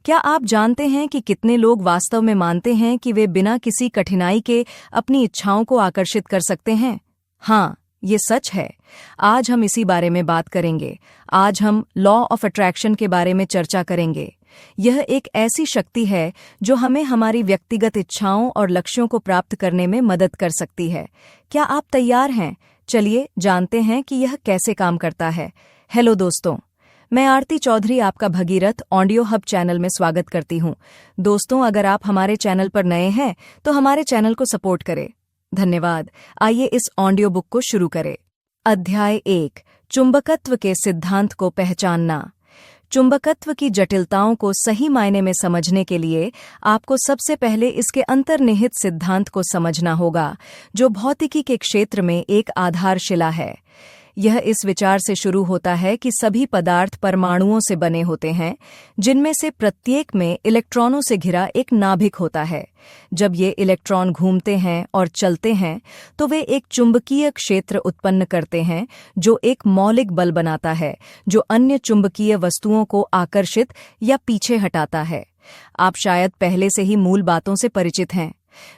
क्या आप जानते हैं कि कितने लोग वास्तव में मानते हैं कि वे बिना किसी कठिनाई के अपनी इच्छाओं को आकर्षित कर सकते हैं? हाँ, ये सच है। आज हम इसी बारे में बात करेंगे। आज हम लॉ ऑफ अट्रैक्शन के बारे में चर्चा करेंगे। यह एक ऐसी शक्ति है जो हमें हमारी व्यक्तिगत इच्छाओं और लक्ष्यों को प्राप्त करने में मदद कर सकती है। क्या आप तैयार हैं? चलिए जानते हैं कि यह कैसे काम करता है। हेलो दोस्तों, मैं आरती चौधरी आपका भगीरथ ऑडियो हब चैनल में स्वागत करती हूं। दोस्तों, अगर आप हमारे चैनल पर नए हैं तो हमारे चैनल को सपोर्ट करें। धन्यवाद। आइए इस ऑडियो बुक को शुरू करें। अध्याय 1, चुंबकत्व के सिद्धांत को पहचानना। चुंबकत्व की जटिलताओं को सही मायने में समझने के लिए आपको सबसे पहले इसके अंतर्निहित सिद्धांत को समझना होगा, जो भौतिकी के क्षेत्र में एक आधारशिला है। यह इस विचार से शुरू होता है कि सभी पदार्थ परमाणुओं से बने होते हैं, जिनमें से प्रत्येक में इलेक्ट्रॉनों से घिरा एक नाभिक होता है। जब ये इलेक्ट्रॉन घूमते हैं और चलते हैं तो वे एक चुंबकीय क्षेत्र उत्पन्न करते हैं, जो एक मौलिक बल बनाता है, जो अन्य चुंबकीय वस्तुओं को आकर्षित या पीछे हटाता है। आप शायद पहले से ही मूल बातों से परिचित हैं।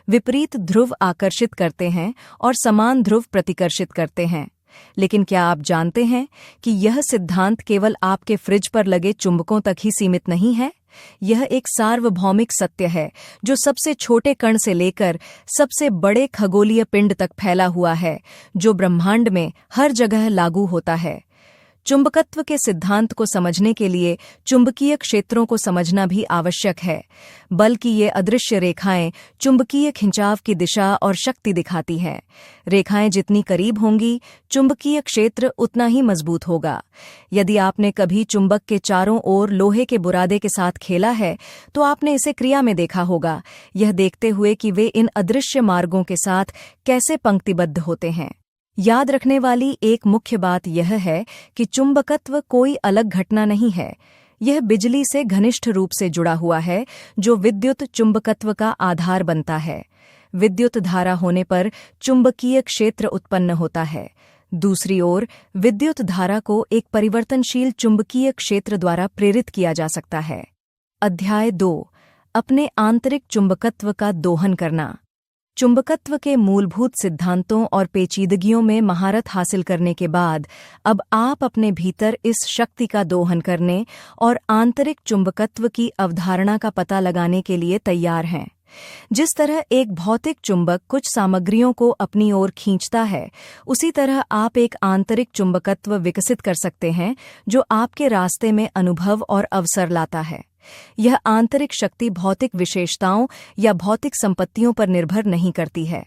विपरीत ध्रुव आकर्षित करते हैं और समान ध्रुव प्रतिकर्षित करते हैं। लेकिन क्या आप जानते हैं कि यह सिद्धांत केवल आपके फ्रिज पर लगे चुंबकों तक ही सीमित नहीं है? यह एक सार्वभौमिक सत्य है, जो सबसे छोटे कण से लेकर सबसे बड़े खगोलीय पिंड तक फैला हुआ है, जो ब्रह्मांड में हर जगह लागू होता है। चुंबकत्व के सिद्धांत को समझने के लिए चुंबकीय क्षेत्रों को समझना भी आवश्यक है। बल्कि ये अदृश्य रेखाएं चुंबकीय खिंचाव की दिशा और शक्ति दिखाती हैं। रेखाएं जितनी करीब होंगी, चुंबकीय क्षेत्र उतना ही मजबूत होगा। यदि आपने कभी चुंबक के चारों ओर लोहे के बुरादे के साथ खेला है, तो आपने इसे क्रिया में देखा होगा, यह देखते हुए कि वे इन अदृश्य मार्गों के साथ कैसे पंक्तिबद्ध होते हैं। याद रखने वाली एक मुख्य बात यह है कि चुंबकत्व कोई अलग घटना नहीं है। यह बिजली से घनिष्ठ रूप से जुड़ा हुआ है, जो विद्युत चुंबकत्व का आधार बनता है। विद्युत धारा होने पर चुंबकीय क्षेत्र उत्पन्न होता है। दूसरी ओर, विद्युत धारा को एक परिवर्तनशील चुंबकीय क्षेत्र द्वारा प्रेरित किया जा सकता है। अध्याय 2, अपने आंतरिक चुंबकत्व का दोहन करना। चुंबकत्व के मूलभूत सिद्धांतों और पेचीदगियों में महारत हासिल करने के बाद अब आप अपने भीतर इस शक्ति का दोहन करने और आंतरिक चुंबकत्व की अवधारणा का पता लगाने के लिए तैयार हैं। जिस तरह एक भौतिक चुंबक कुछ सामग्रियों को अपनी ओर खींचता है, उसी तरह आप एक आंतरिक चुंबकत्व विकसित कर सकते हैं, जो आपके रास्ते में अनुभव और अवसर लाता है। यह आंतरिक शक्ति भौतिक विशेषताओं या भौतिक संपत्तियों पर निर्भर नहीं करती है,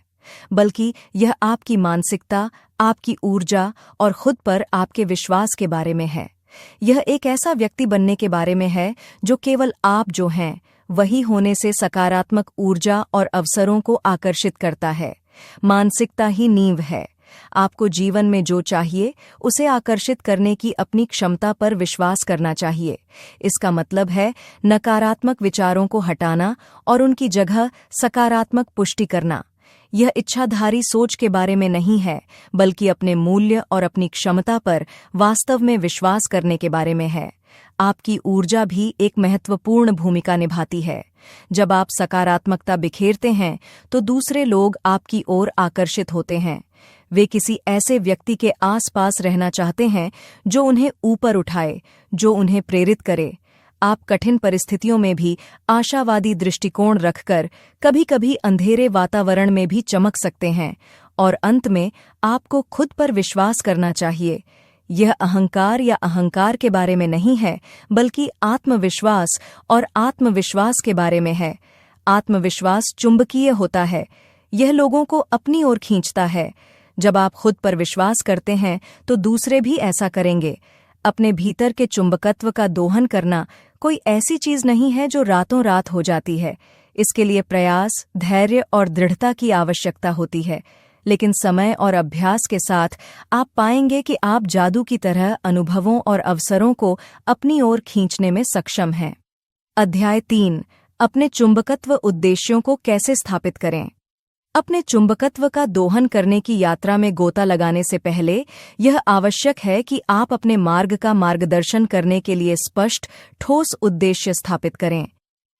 बल्कि यह आपकी मानसिकता, आपकी ऊर्जा और खुद पर आपके विश्वास के बारे में है। यह एक ऐसा व्यक्ति बनने के बारे में है जो केवल आप जो हैं वही होने से सकारात्मक ऊर्जा और अवसरों को आकर्षित करता है। मानसिकता ही नींव है। आपको जीवन में जो चाहिए उसे आकर्षित करने की अपनी क्षमता पर विश्वास करना चाहिए। इसका मतलब है नकारात्मक विचारों को हटाना और उनकी जगह सकारात्मक पुष्टि करना। यह इच्छाधारी सोच के बारे में नहीं है, बल्कि अपने मूल्य और अपनी क्षमता पर वास्तव में विश्वास करने के बारे में है। आपकी ऊर्जा भी एक महत्वपूर्ण भूमिका निभाती है। जब आप सकारात्मकता बिखेरते हैं तो दूसरे लोग आपकी ओर आकर्षित होते हैं। वे किसी ऐसे व्यक्ति के आसपास रहना चाहते हैं जो उन्हें ऊपर उठाए, जो उन्हें प्रेरित करे। आप कठिन परिस्थितियों में भी आशावादी दृष्टिकोण रखकर कभी-कभी अंधेरे वातावरण में भी चमक सकते हैं। और अंत में आपको खुद पर विश्वास करना चाहिए। यह अहंकार या अहंकार के बारे में नहीं है, बल्कि आत्मविश्वास और आत्मविश्वास के बारे में है। आत्मविश्वास चुंबकीय होता है। यह लोगों को अपनी ओर खींचता है। जब आप खुद पर विश्वास करते हैं तो दूसरे भी ऐसा करेंगे। अपने भीतर के चुंबकत्व का दोहन करना कोई ऐसी चीज नहीं है जो रातों रात हो जाती है। इसके लिए प्रयास, धैर्य और दृढ़ता की आवश्यकता होती है। लेकिन समय और अभ्यास के साथ आप पाएंगे कि आप जादू की तरह अनुभवों और अवसरों को अपनी ओर खींचने में सक्षम हैं। अध्याय 3, अपने चुंबकत्व उद्देश्यों को कैसे स्थापित करें। अपने चुंबकत्व का दोहन करने की यात्रा में गोता लगाने से पहले यह आवश्यक है कि आप अपने मार्ग का मार्गदर्शन करने के लिए स्पष्ट, ठोस उद्देश्य स्थापित करें।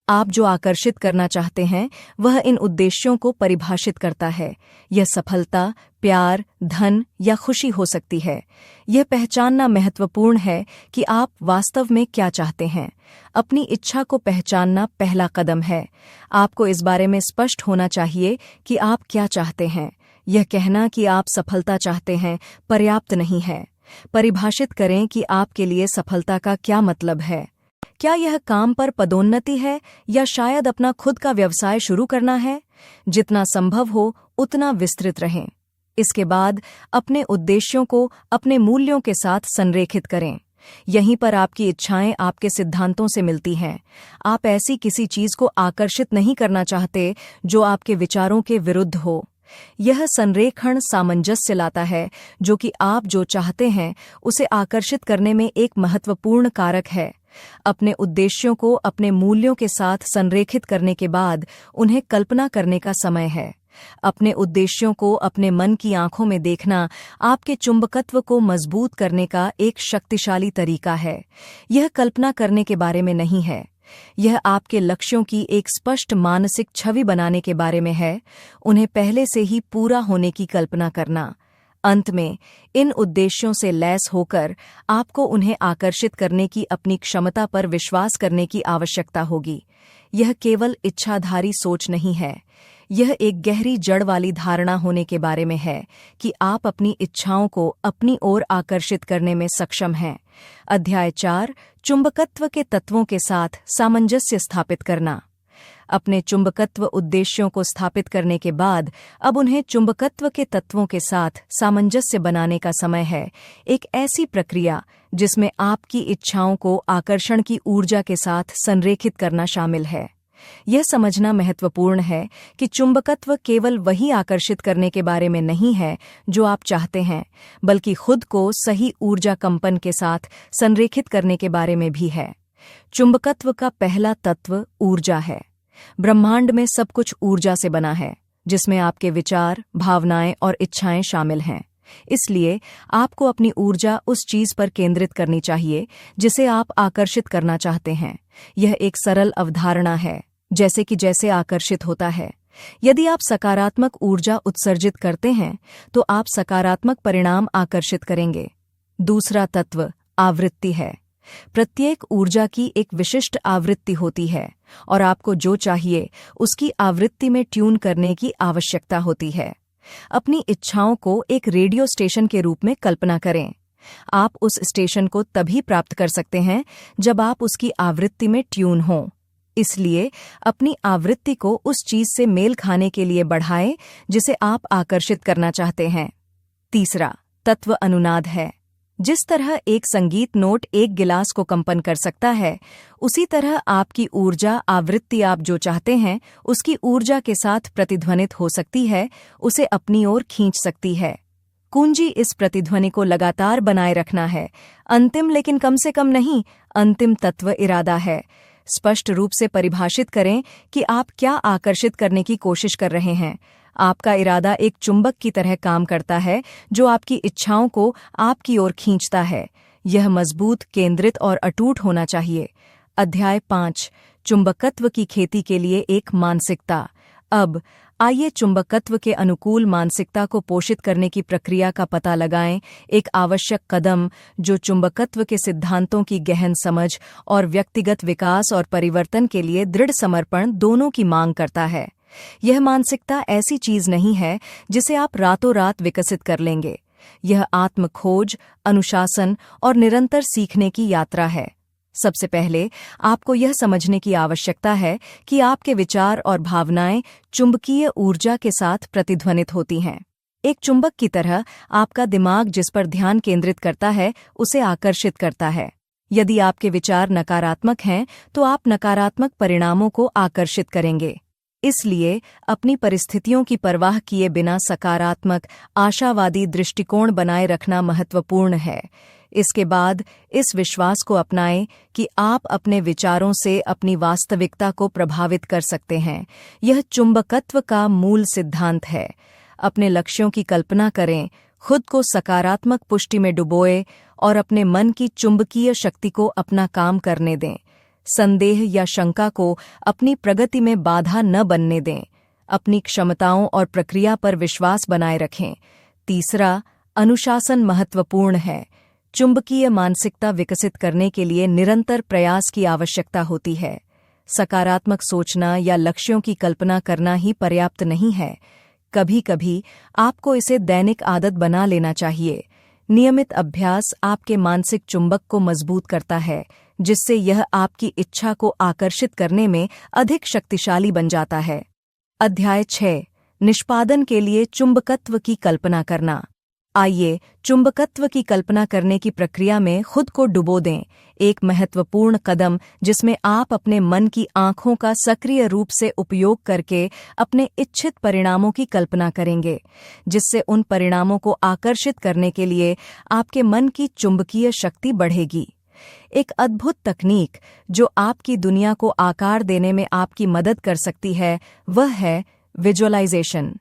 आप जो आकर्षित करना चाहते हैं वह इन उद्देश्यों को परिभाषित करता है। यह सफलता, प्यार, धन या खुशी हो सकती है। यह पहचानना महत्वपूर्ण है कि आप वास्तव में क्या चाहते हैं। अपनी इच्छा को पहचानना पहला कदम है। आपको इस बारे में स्पष्ट होना चाहिए कि आप क्या चाहते हैं। यह कहना कि आप सफलता चाहते हैं पर्याप्त नहीं है। परिभाषित करें कि आपके लिए सफलता का क्या मतलब है। क्या यह काम पर पदोन्नति है या शायद अपना खुद का व्यवसाय शुरू करना है? जितना संभव हो उतना विस्तृत रहें। इसके बाद अपने उद्देश्यों को अपने मूल्यों के साथ संरेखित करें। यहीं पर आपकी इच्छाएं आपके सिद्धांतों से मिलती हैं। आप ऐसी किसी चीज को आकर्षित नहीं करना चाहते जो आपके विचारों के विरुद्ध हो। यह संरेखण सामंजस्य लाता है, जो कि आप जो चाहते हैं उसे आकर्षित करने में एक महत्वपूर्ण कारक है। अपने उद्देश्यों को अपने मूल्यों के साथ संरेखित करने के बाद उन्हें कल्पना करने का समय है। अपने उद्देश्यों को अपने मन की आंखों में देखना आपके चुंबकत्व को मजबूत करने का एक शक्तिशाली तरीका है। यह कल्पना करने के बारे में नहीं है। यह आपके लक्ष्यों की एक स्पष्ट मानसिक छवि बनाने के बारे में है, उन्हें पहले से ही पूरा होने की कल्पना करना। अंत में इन उद्देश्यों से लैस होकर आपको उन्हें आकर्षित करने की अपनी क्षमता पर विश्वास करने की आवश्यकता होगी। यह केवल इच्छाधारी सोच नहीं है, यह एक गहरी जड़ वाली धारणा होने के बारे में है कि आप अपनी इच्छाओं को अपनी ओर आकर्षित करने में सक्षम हैं। अध्याय 4, चुंबकत्व के तत्वों के साथ सामंजस्य स्थापित करना। अपने चुंबकत्व उद्देश्यों को स्थापित करने के बाद अब उन्हें चुंबकत्व के तत्वों के साथ सामंजस्य बनाने का समय है। एक ऐसी प्रक्रिया जिसमें आपकी इच्छाओं को आकर्षण की ऊर्जा के साथ संरेखित करना शामिल है। यह समझना महत्वपूर्ण है कि चुंबकत्व केवल वही आकर्षित करने के बारे में नहीं है जो आप चाहते हैं, बल्कि खुद को सही ऊर्जा कंपन के साथ संरेखित करने के बारे में भी है। चुंबकत्व का पहला तत्व ऊर्जा है। ब्रह्मांड में सब कुछ ऊर्जा से बना है, जिसमें आपके विचार, भावनाएं और इच्छाएं शामिल हैं। इसलिए आपको अपनी ऊर्जा उस चीज पर केंद्रित करनी चाहिए जिसे आप आकर्षित करना चाहते हैं। यह एक सरल अवधारणा है, जैसे आकर्षित होता है। यदि आप सकारात्मक ऊर्जा उत्सर्जित करते हैं तो आप सकारात्मक परिणाम आकर्षित करेंगे। दूसरा तत्व आवृत्ति है। प्रत्येक ऊर्जा की एक विशिष्ट आवृत्ति होती है और आपको जो चाहिए उसकी आवृत्ति में ट्यून करने की आवश्यकता होती है। अपनी इच्छाओं को एक रेडियो स्टेशन के रूप में कल्पना करें। आप उस स्टेशन को तभी प्राप्त कर सकते हैं जब आप उसकी आवृत्ति में ट्यून हों। इसलिए अपनी आवृत्ति को उस चीज से मेल खाने के लिए बढ़ाएं जिसे आप आकर्षित करना चाहते हैं। तीसरा तत्व अनुनाद है। जिस तरह एक संगीत नोट एक गिलास को कंपन कर सकता है, उसी तरह आपकी ऊर्जा आवृत्ति आप जो चाहते हैं उसकी ऊर्जा के साथ प्रतिध्वनित हो सकती है, उसे अपनी ओर खींच सकती है। कुंजी इस प्रतिध्वनि को लगातार बनाए रखना है। अंतिम लेकिन कम से कम नहीं, अंतिम तत्व इरादा है। स्पष्ट रूप से परिभाषित करें कि आप क्या आकर्षित करने की कोशिश कर रहे हैं। आपका इरादा एक चुंबक की तरह काम करता है जो आपकी इच्छाओं को आपकी ओर खींचता है। यह मजबूत, केंद्रित और अटूट होना चाहिए। अध्याय 5, चुंबकत्व की खेती के लिए एक मानसिकता। अब आइए चुंबकत्व के अनुकूल मानसिकता को पोषित करने की प्रक्रिया का पता लगाएं। एक आवश्यक कदम जो चुंबकत्व के सिद्धांतों की गहन समझ और व्यक्तिगत विकास और परिवर्तन के लिए दृढ़ समर्पण दोनों की मांग करता है। यह मानसिकता ऐसी चीज नहीं है जिसे आप रातों रात विकसित कर लेंगे। यह आत्मखोज, अनुशासन और निरंतर सीखने की यात्रा है। सबसे पहले आपको यह समझने की आवश्यकता है कि आपके विचार और भावनाएं चुंबकीय ऊर्जा के साथ प्रतिध्वनित होती हैं। एक चुंबक की तरह आपका दिमाग जिस पर ध्यान केंद्रित करता है उसे आकर्षित करता है। यदि आपके विचार नकारात्मक हैं तो आप नकारात्मक परिणामों को आकर्षित करेंगे। इसलिए अपनी परिस्थितियों की परवाह किए बिना सकारात्मक, आशावादी दृष्टिकोण बनाए रखना महत्वपूर्ण है। इसके बाद इस विश्वास को अपनाएं कि आप अपने विचारों से अपनी वास्तविकता को प्रभावित कर सकते हैं। यह चुंबकत्व का मूल सिद्धांत है। अपने लक्ष्यों की कल्पना करें, खुद को सकारात्मक पुष्टि में डुबोएं और अपने मन की चुंबकीय शक्ति को अपना काम करने दें। संदेह या शंका को अपनी प्रगति में बाधा न बनने दें। अपनी क्षमताओं और प्रक्रिया पर विश्वास बनाए रखें। तीसरा, अनुशासन महत्वपूर्ण है। चुंबकीय मानसिकता विकसित करने के लिए निरंतर प्रयास की आवश्यकता होती है। सकारात्मक सोचना या लक्ष्यों की कल्पना करना ही पर्याप्त नहीं है। कभी-कभी आपको इसे दैनिक आदत बना लेना चाहिए। नियमित अभ्यास आपके मानसिक चुंबक को मजबूत करता है, जिससे यह आपकी इच्छा को आकर्षित करने में अधिक शक्तिशाली बन जाता है। अध्याय 6, निष्पादन के लिए चुंबकत्व की कल्पना करना। आइए चुंबकत्व की कल्पना करने की प्रक्रिया में खुद को डुबो दें। एक महत्वपूर्ण कदम जिसमें आप अपने मन की आंखों का सक्रिय रूप से उपयोग करके अपने इच्छित परिणामों की कल्पना करेंगे, जिससे उन परिणामों को आकर्षित करने के लिए आपके मन की चुंबकीय शक्ति बढ़ेगी। एक अद्भुत तकनीक जो आपकी दुनिया को आकार देने में आपकी मदद कर सकती है, वह है विजुअलाइजेशन।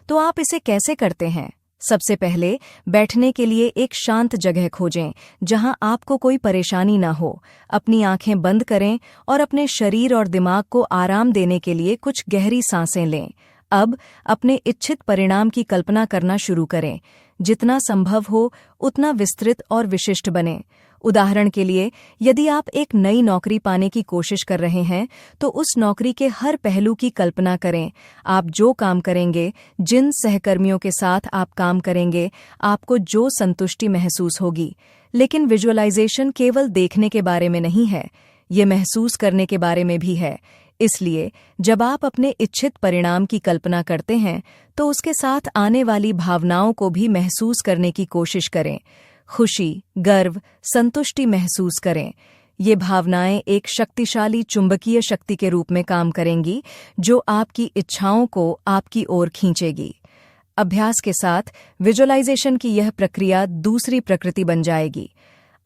तो आप इसे कैसे करते हैं? सबसे पहले बैठने के लिए एक शांत जगह खोजें जहां आपको कोई परेशानी न हो। अपनी आंखें बंद करें और अपने शरीर और दिमाग को आराम देने के लिए कुछ गहरी सांसें लें। अब अपने इच्छित परिणाम की कल्पना करना शुरू करें। जितना संभव हो उतना विस्तृत और विशिष्ट बने। उदाहरण के लिए, यदि आप एक नई नौकरी पाने की कोशिश कर रहे हैं, तो उस नौकरी के हर पहलू की कल्पना करें। आप जो काम करेंगे, जिन सहकर्मियों के साथ आप काम करेंगे, आपको जो संतुष्टि महसूस होगी। लेकिन विजुअलाइजेशन केवल देखने के बारे में नहीं है, ये महसूस करने के बारे में भी है। इसलिए जब आप अपने इच्छित परिणाम की कल्पना करते हैं, तो उसके साथ आने वाली भावनाओं को भी महसूस करने की कोशिश करें। खुशी, गर्व, संतुष्टि महसूस करें। ये भावनाएं एक शक्तिशाली चुंबकीय शक्ति के रूप में काम करेंगी, जो आपकी इच्छाओं को आपकी ओर खींचेगी। अभ्यास के साथ विजुअलाइजेशन की यह प्रक्रिया दूसरी प्रकृति बन जाएगी।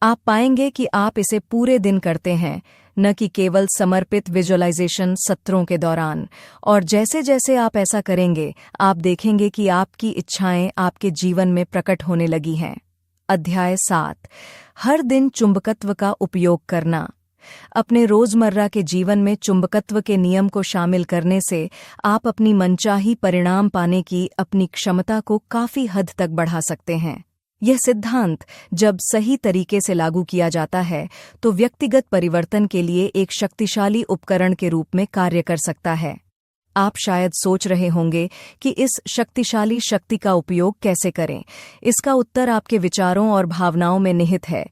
आप पाएंगे कि आप इसे पूरे दिन करते हैं, न कि केवल समर्पित विजुअलाइजेशन सत्रों के दौरान। और जैसे जैसे आप ऐसा करेंगे, आप देखेंगे कि आपकी इच्छाएं आपके जीवन में प्रकट होने लगी हैं। अध्याय 7, हर दिन चुंबकत्व का उपयोग करना। अपने रोजमर्रा के जीवन में चुंबकत्व के नियम को शामिल करने से आप अपनी मनचाही परिणाम पाने की अपनी क्षमता को काफी हद तक बढ़ा सकते हैं। यह सिद्धांत जब सही तरीके से लागू किया जाता है, तो व्यक्तिगत परिवर्तन के लिए एक शक्तिशाली उपकरण के रूप में कार्य कर सकता है। आप शायद सोच रहे होंगे कि इस शक्तिशाली शक्ति का उपयोग कैसे करें। इसका उत्तर आपके विचारों और भावनाओं में निहित है।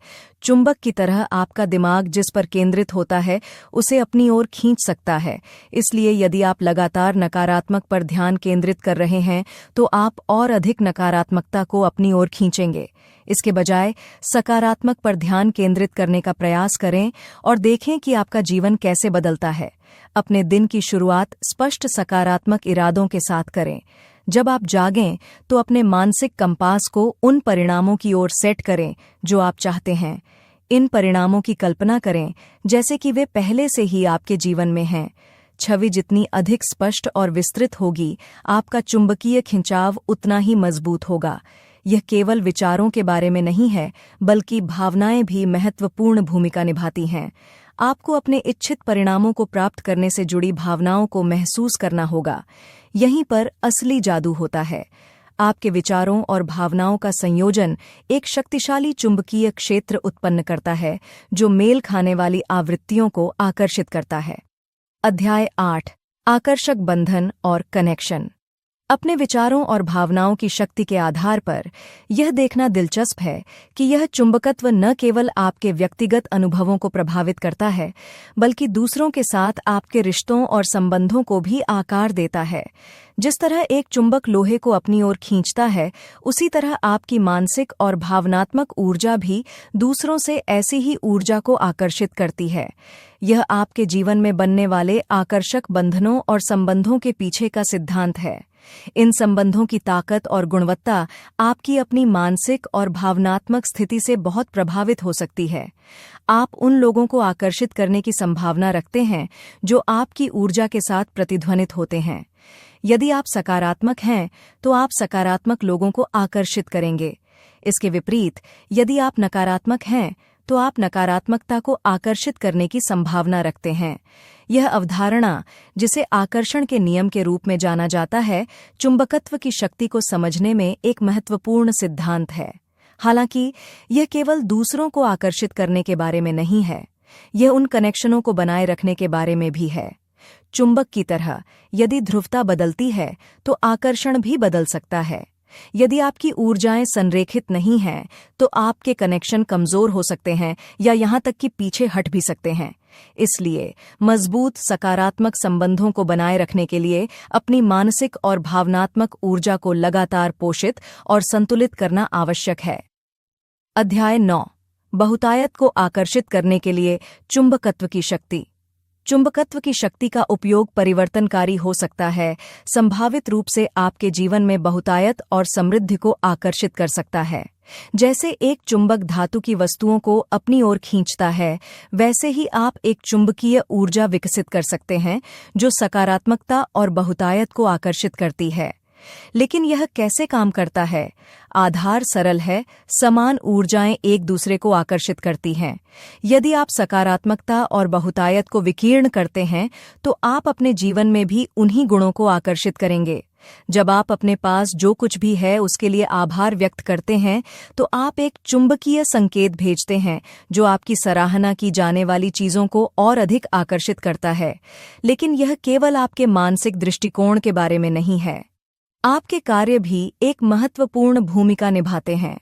चुंबक की तरह आपका दिमाग जिस पर केंद्रित होता है, उसे अपनी ओर खींच सकता है। इसलिए यदि आप लगातार नकारात्मक पर ध्यान केंद्रित कर रहे हैं, तो आप और अधिक नकारात्मकता को अपनी ओर खींचेंगे। इसके बजाय सकारात्मक पर ध्यान केंद्रित करने का प्रयास करें और देखें कि आपका जीवन कैसे बदलता है। अपने दिन की शुरुआत स्पष्ट सकारात्मक इरादों के साथ करें। जब आप जागें, तो अपने मानसिक कंपास को उन परिणामों की ओर सेट करें जो आप चाहते हैं। इन परिणामों की कल्पना करें जैसे कि वे पहले से ही आपके जीवन में हैं। छवि जितनी अधिक स्पष्ट और विस्तृत होगी, आपका चुंबकीय खिंचाव उतना ही मजबूत होगा। यह केवल विचारों के बारे में नहीं है, बल्कि भावनाएं भी महत्वपूर्ण भूमिका निभाती हैं। आपको अपने इच्छित परिणामों को प्राप्त करने से जुड़ी भावनाओं को महसूस करना होगा। यहीं पर असली जादू होता है। आपके विचारों और भावनाओं का संयोजन एक शक्तिशाली चुंबकीय क्षेत्र उत्पन्न करता है, जो मेल खाने वाली आवृत्तियों को आकर्षित करता है। अध्याय 8, आकर्षक बंधन और कनेक्शन। अपने विचारों और भावनाओं की शक्ति के आधार पर यह देखना दिलचस्प है कि यह चुंबकत्व न केवल आपके व्यक्तिगत अनुभवों को प्रभावित करता है, बल्कि दूसरों के साथ आपके रिश्तों और संबंधों को भी आकार देता है। जिस तरह एक चुंबक लोहे को अपनी ओर खींचता है, उसी तरह आपकी मानसिक और भावनात्मक ऊर्जा भी दूसरों से ऐसी ही ऊर्जा को आकर्षित करती है। यह आपके जीवन में बनने वाले आकर्षक बंधनों और संबंधों के पीछे का सिद्धांत है। इन संबंधों की ताकत और गुणवत्ता आपकी अपनी मानसिक और भावनात्मक स्थिति से बहुत प्रभावित हो सकती है। आप उन लोगों को आकर्षित करने की संभावना रखते हैं जो आपकी ऊर्जा के साथ प्रतिध्वनित होते हैं। यदि आप सकारात्मक हैं तो आप सकारात्मक लोगों को आकर्षित करेंगे। इसके विपरीत, यदि आप नकारात्मक हैं तो आप नकारात्मकता को आकर्षित करने की संभावना रखते हैं। यह अवधारणा, जिसे आकर्षण के नियम के रूप में जाना जाता है, चुंबकत्व की शक्ति को समझने में एक महत्वपूर्ण सिद्धांत है। हालांकि यह केवल दूसरों को आकर्षित करने के बारे में नहीं है, यह उन कनेक्शनों को बनाए रखने के बारे में भी है। चुंबक की तरह, यदि ध्रुवता बदलती है तो आकर्षण भी बदल सकता है। यदि आपकी ऊर्जाएं संरेखित नहीं हैं तो आपके कनेक्शन कमजोर हो सकते हैं या यहां तक कि पीछे हट भी सकते हैं। इसलिए मजबूत सकारात्मक संबंधों को बनाए रखने के लिए अपनी मानसिक और भावनात्मक ऊर्जा को लगातार पोषित और संतुलित करना आवश्यक है। अध्याय 9। बहुतायत को आकर्षित करने के लिए चुंबकत्व की शक्ति। चुंबकत्व की शक्ति का उपयोग परिवर्तनकारी हो सकता है, संभावित रूप से आपके जीवन में बहुतायत और समृद्धि को आकर्षित कर सकता है। जैसे एक चुंबक धातु की वस्तुओं को अपनी ओर खींचता है, वैसे ही आप एक चुंबकीय ऊर्जा विकसित कर सकते हैं जो सकारात्मकता और बहुतायत को आकर्षित करती है। लेकिन यह कैसे काम करता है? आधार सरल है, समान ऊर्जाएं एक दूसरे को आकर्षित करती हैं। यदि आप सकारात्मकता और बहुतायत को विकीर्ण करते हैं तो आप अपने जीवन में भी उन्हीं गुणों को आकर्षित करेंगे। जब आप अपने पास जो कुछ भी है उसके लिए आभार व्यक्त करते हैं तो आप एक चुंबकीय संकेत भेजते हैं जो आपकी सराहना की जाने वाली चीजों को और अधिक आकर्षित करता है। लेकिन यह केवल आपके मानसिक दृष्टिकोण के बारे में नहीं है, आपके कार्य भी एक महत्वपूर्ण भूमिका निभाते हैं।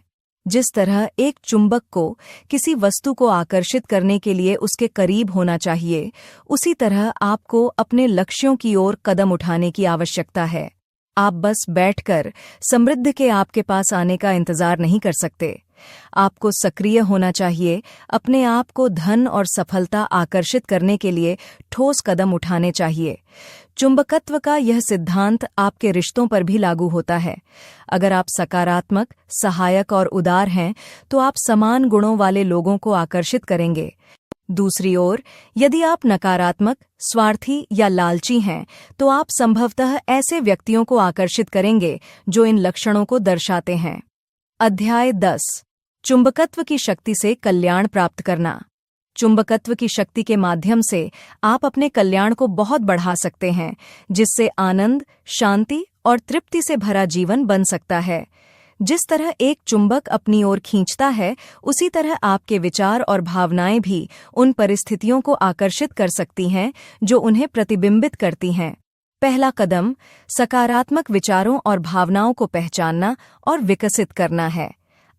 जिस तरह एक चुंबक को किसी वस्तु को आकर्षित करने के लिए उसके करीब होना चाहिए, उसी तरह आपको अपने लक्ष्यों की ओर कदम उठाने की आवश्यकता है। आप बस बैठकर समृद्धि के आपके पास आने का इंतजार नहीं कर सकते। आपको सक्रिय होना चाहिए, अपने आप को धन और सफलता आकर्षित करने के लिए ठोस कदम उठाने चाहिए। चुंबकत्व का यह सिद्धांत आपके रिश्तों पर भी लागू होता है। अगर आप सकारात्मक, सहायक और उदार हैं तो आप समान गुणों वाले लोगों को आकर्षित करेंगे। दूसरी ओर, यदि आप नकारात्मक, स्वार्थी या लालची हैं तो आप संभवतः ऐसे व्यक्तियों को आकर्षित करेंगे जो इन लक्षणों को दर्शाते हैं। अध्याय 10। चुंबकत्व की शक्ति से कल्याण प्राप्त करना। चुंबकत्व की शक्ति के माध्यम से आप अपने कल्याण को बहुत बढ़ा सकते हैं, जिससे आनंद, शांति और तृप्ति से भरा जीवन बन सकता है। जिस तरह एक चुंबक अपनी ओर खींचता है, उसी तरह आपके विचार और भावनाएं भी उन परिस्थितियों को आकर्षित कर सकती हैं जो उन्हें प्रतिबिंबित करती हैं। पहला कदम सकारात्मक विचारों और भावनाओं को पहचानना और विकसित करना है।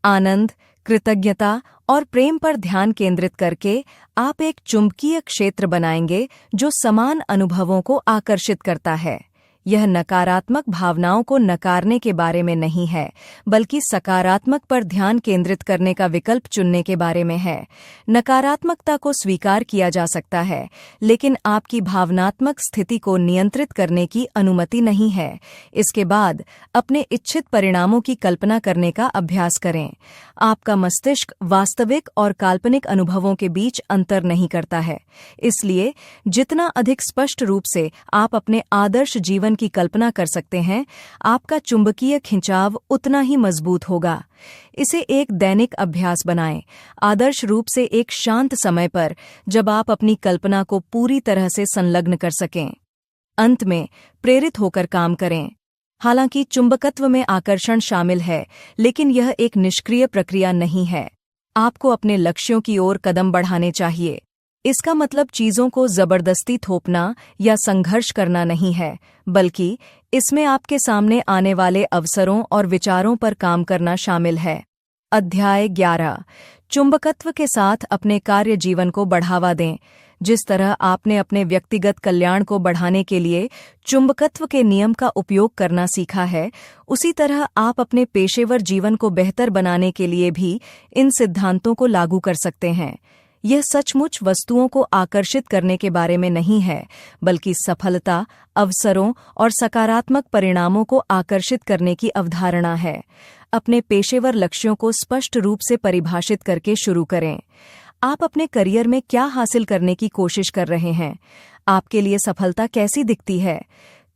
आनंद, कृतज्ञता और प्रेम पर ध्यान केंद्रित करके आप एक चुंबकीय क्षेत्र बनाएंगे जो समान अनुभवों को आकर्षित करता है। यह नकारात्मक भावनाओं को नकारने के बारे में नहीं है, बल्कि सकारात्मक पर ध्यान केंद्रित करने का विकल्प चुनने के बारे में है। नकारात्मकता को स्वीकार किया जा सकता है, लेकिन आपकी भावनात्मक स्थिति को नियंत्रित करने की अनुमति नहीं है। इसके बाद अपने इच्छित परिणामों की कल्पना करने का अभ्यास करें। आपका मस्तिष्क वास्तविक और काल्पनिक अनुभवों के बीच अंतर नहीं करता है, इसलिए जितना अधिक स्पष्ट रूप से आप अपने आदर्श जीवन की कल्पना कर सकते हैं, आपका चुंबकीय खिंचाव उतना ही मजबूत होगा। इसे एक दैनिक अभ्यास बनाएं, आदर्श रूप से एक शांत समय पर, जब आप अपनी कल्पना को पूरी तरह से संलग्न कर सकें। अंत में, प्रेरित होकर काम करें। हालांकि चुंबकत्व में आकर्षण शामिल है, लेकिन यह एक निष्क्रिय प्रक्रिया नहीं है। आपको अपने लक्ष्यों की ओर कदम बढ़ाने चाहिए। इसका मतलब चीजों को जबरदस्ती थोपना या संघर्ष करना नहीं है, बल्कि इसमें आपके सामने आने वाले अवसरों और विचारों पर काम करना शामिल है। अध्याय 11। चुंबकत्व के साथ अपने कार्य जीवन को बढ़ावा दें। जिस तरह आपने अपने व्यक्तिगत कल्याण को बढ़ाने के लिए चुंबकत्व के नियम का उपयोग करना सीखा है, उसी तरह आप अपने पेशेवर जीवन को बेहतर बनाने के लिए भी इन सिद्धांतों को लागू कर सकते हैं। यह सचमुच वस्तुओं को आकर्षित करने के बारे में नहीं है, बल्कि सफलता, अवसरों और सकारात्मक परिणामों को आकर्षित करने की अवधारणा है। अपने पेशेवर लक्ष्यों को स्पष्ट रूप से परिभाषित करके शुरू करें। आप अपने करियर में क्या हासिल करने की कोशिश कर रहे हैं? आपके लिए सफलता कैसी दिखती है?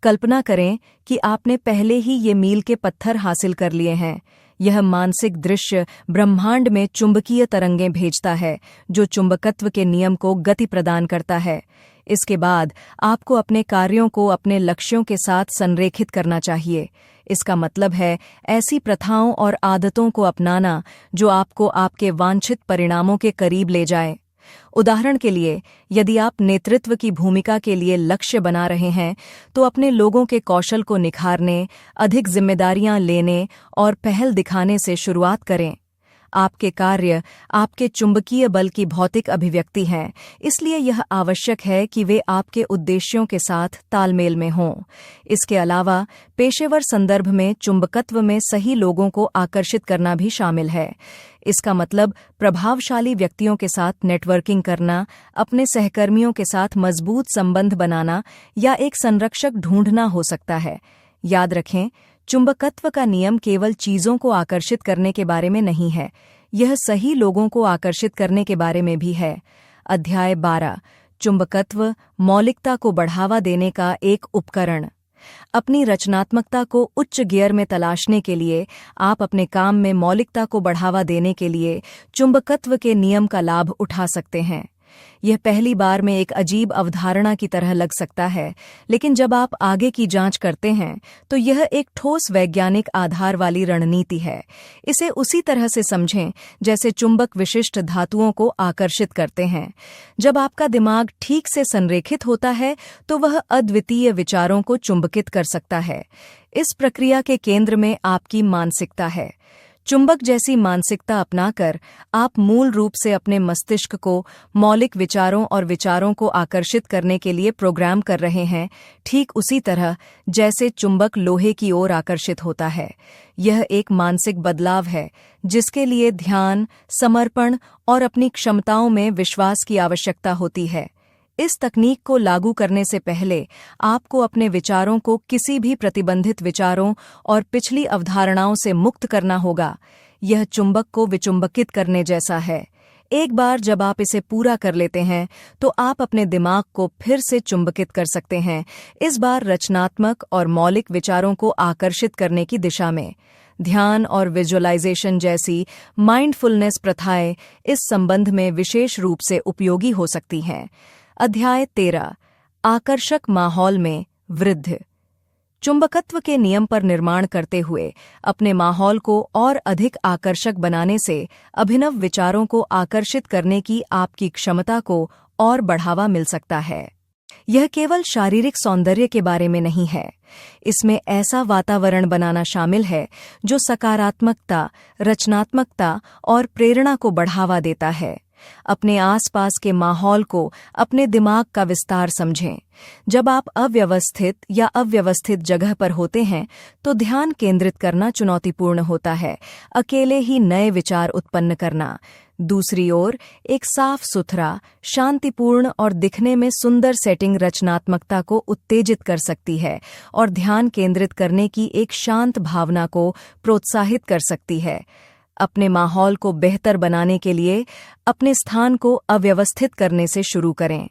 कल्पना करें कि आपने पहले ही ये मील के पत्थर हासिल कर लिए हैं। यह मानसिक दृश्य ब्रह्मांड में चुंबकीय तरंगें भेजता है, जो चुंबकत्व के नियम को गति प्रदान करता है। इसके बाद आपको अपने कार्यों को अपने लक्ष्यों के साथ संरेखित करना चाहिए। इसका मतलब है ऐसी प्रथाओं और आदतों को अपनाना जो आपको आपके वांछित परिणामों के करीब ले जाए। उदाहरण के लिए, यदि आप नेतृत्व की भूमिका के लिए लक्ष्य बना रहे हैं, तो अपने लोगों के कौशल को निखारने, अधिक जिम्मेदारियां लेने और पहल दिखाने से शुरुआत करें। आपके कार्य आपके चुंबकीय बल की भौतिक अभिव्यक्ति हैं, इसलिए यह आवश्यक है कि वे आपके उद्देश्यों के साथ तालमेल में हों। इसके अलावा पेशेवर संदर्भ में चुंबकत्व में सही लोगों को आकर्षित करना भी शामिल है। इसका मतलब प्रभावशाली व्यक्तियों के साथ नेटवर्किंग करना, अपने सहकर्मियों के साथ मजबूत संबंध बनाना या एक संरक्षक ढूंढना हो सकता है। याद रखें, चुंबकत्व का नियम केवल चीजों को आकर्षित करने के बारे में नहीं है, यह सही लोगों को आकर्षित करने के बारे में भी है। अध्याय 12, चुंबकत्व, मौलिकता को बढ़ावा देने का एक उपकरण। अपनी रचनात्मकता को उच्च गियर में तलाशने के लिए आप अपने काम में मौलिकता को बढ़ावा देने के लिए चुंबकत्व के नियम का लाभ उठा सकते हैं। यह पहली बार में एक अजीब अवधारणा की तरह लग सकता है, लेकिन जब आप आगे की जांच करते हैं तो यह एक ठोस वैज्ञानिक आधार वाली रणनीति है। इसे उसी तरह से समझें जैसे चुंबक विशिष्ट धातुओं को आकर्षित करते हैं। जब आपका दिमाग ठीक से संरेखित होता है तो वह अद्वितीय विचारों को चुंबकित कर सकता है। इस प्रक्रिया के केंद्र में आपकी मानसिकता है। चुंबक जैसी मानसिकता अपनाकर आप मूल रूप से अपने मस्तिष्क को मौलिक विचारों और विचारों को आकर्षित करने के लिए प्रोग्राम कर रहे हैं, ठीक उसी तरह जैसे चुंबक लोहे की ओर आकर्षित होता है। यह एक मानसिक बदलाव है जिसके लिए ध्यान, समर्पण और अपनी क्षमताओं में विश्वास की आवश्यकता होती है। इस तकनीक को लागू करने से पहले आपको अपने विचारों को किसी भी प्रतिबंधित विचारों और पिछली अवधारणाओं से मुक्त करना होगा। यह चुंबक को विचुंबकित करने जैसा है। एक बार जब आप इसे पूरा कर लेते हैं तो आप अपने दिमाग को फिर से चुंबकित कर सकते हैं, इस बार रचनात्मक और मौलिक विचारों को आकर्षित करने की दिशा में। ध्यान और विजुअलाइजेशन जैसी माइंडफुलनेस प्रथाएं इस संबंध में विशेष रूप से उपयोगी हो सकती हैं। अध्याय 13, आकर्षक माहौल में वृद्धि। चुंबकत्व के नियम पर निर्माण करते हुए अपने माहौल को और अधिक आकर्षक बनाने से अभिनव विचारों को आकर्षित करने की आपकी क्षमता को और बढ़ावा मिल सकता है। यह केवल शारीरिक सौंदर्य के बारे में नहीं है, इसमें ऐसा वातावरण बनाना शामिल है जो सकारात्मकता, रचनात्मकता और प्रेरणा को बढ़ावा देता है। अपने आसपास के माहौल को अपने दिमाग का विस्तार समझें। जब आप अव्यवस्थित जगह पर होते हैं तो ध्यान केंद्रित करना चुनौतीपूर्ण होता है, अकेले ही नए विचार उत्पन्न करना। दूसरी ओर, एक साफ सुथरा, शांतिपूर्ण और दिखने में सुंदर सेटिंग रचनात्मकता को उत्तेजित कर सकती है और ध्यान केंद्रित करने की एक शांत भावना को प्रोत्साहित कर सकती है। अपने माहौल को बेहतर बनाने के लिए अपने स्थान को अव्यवस्थित करने से शुरू करें।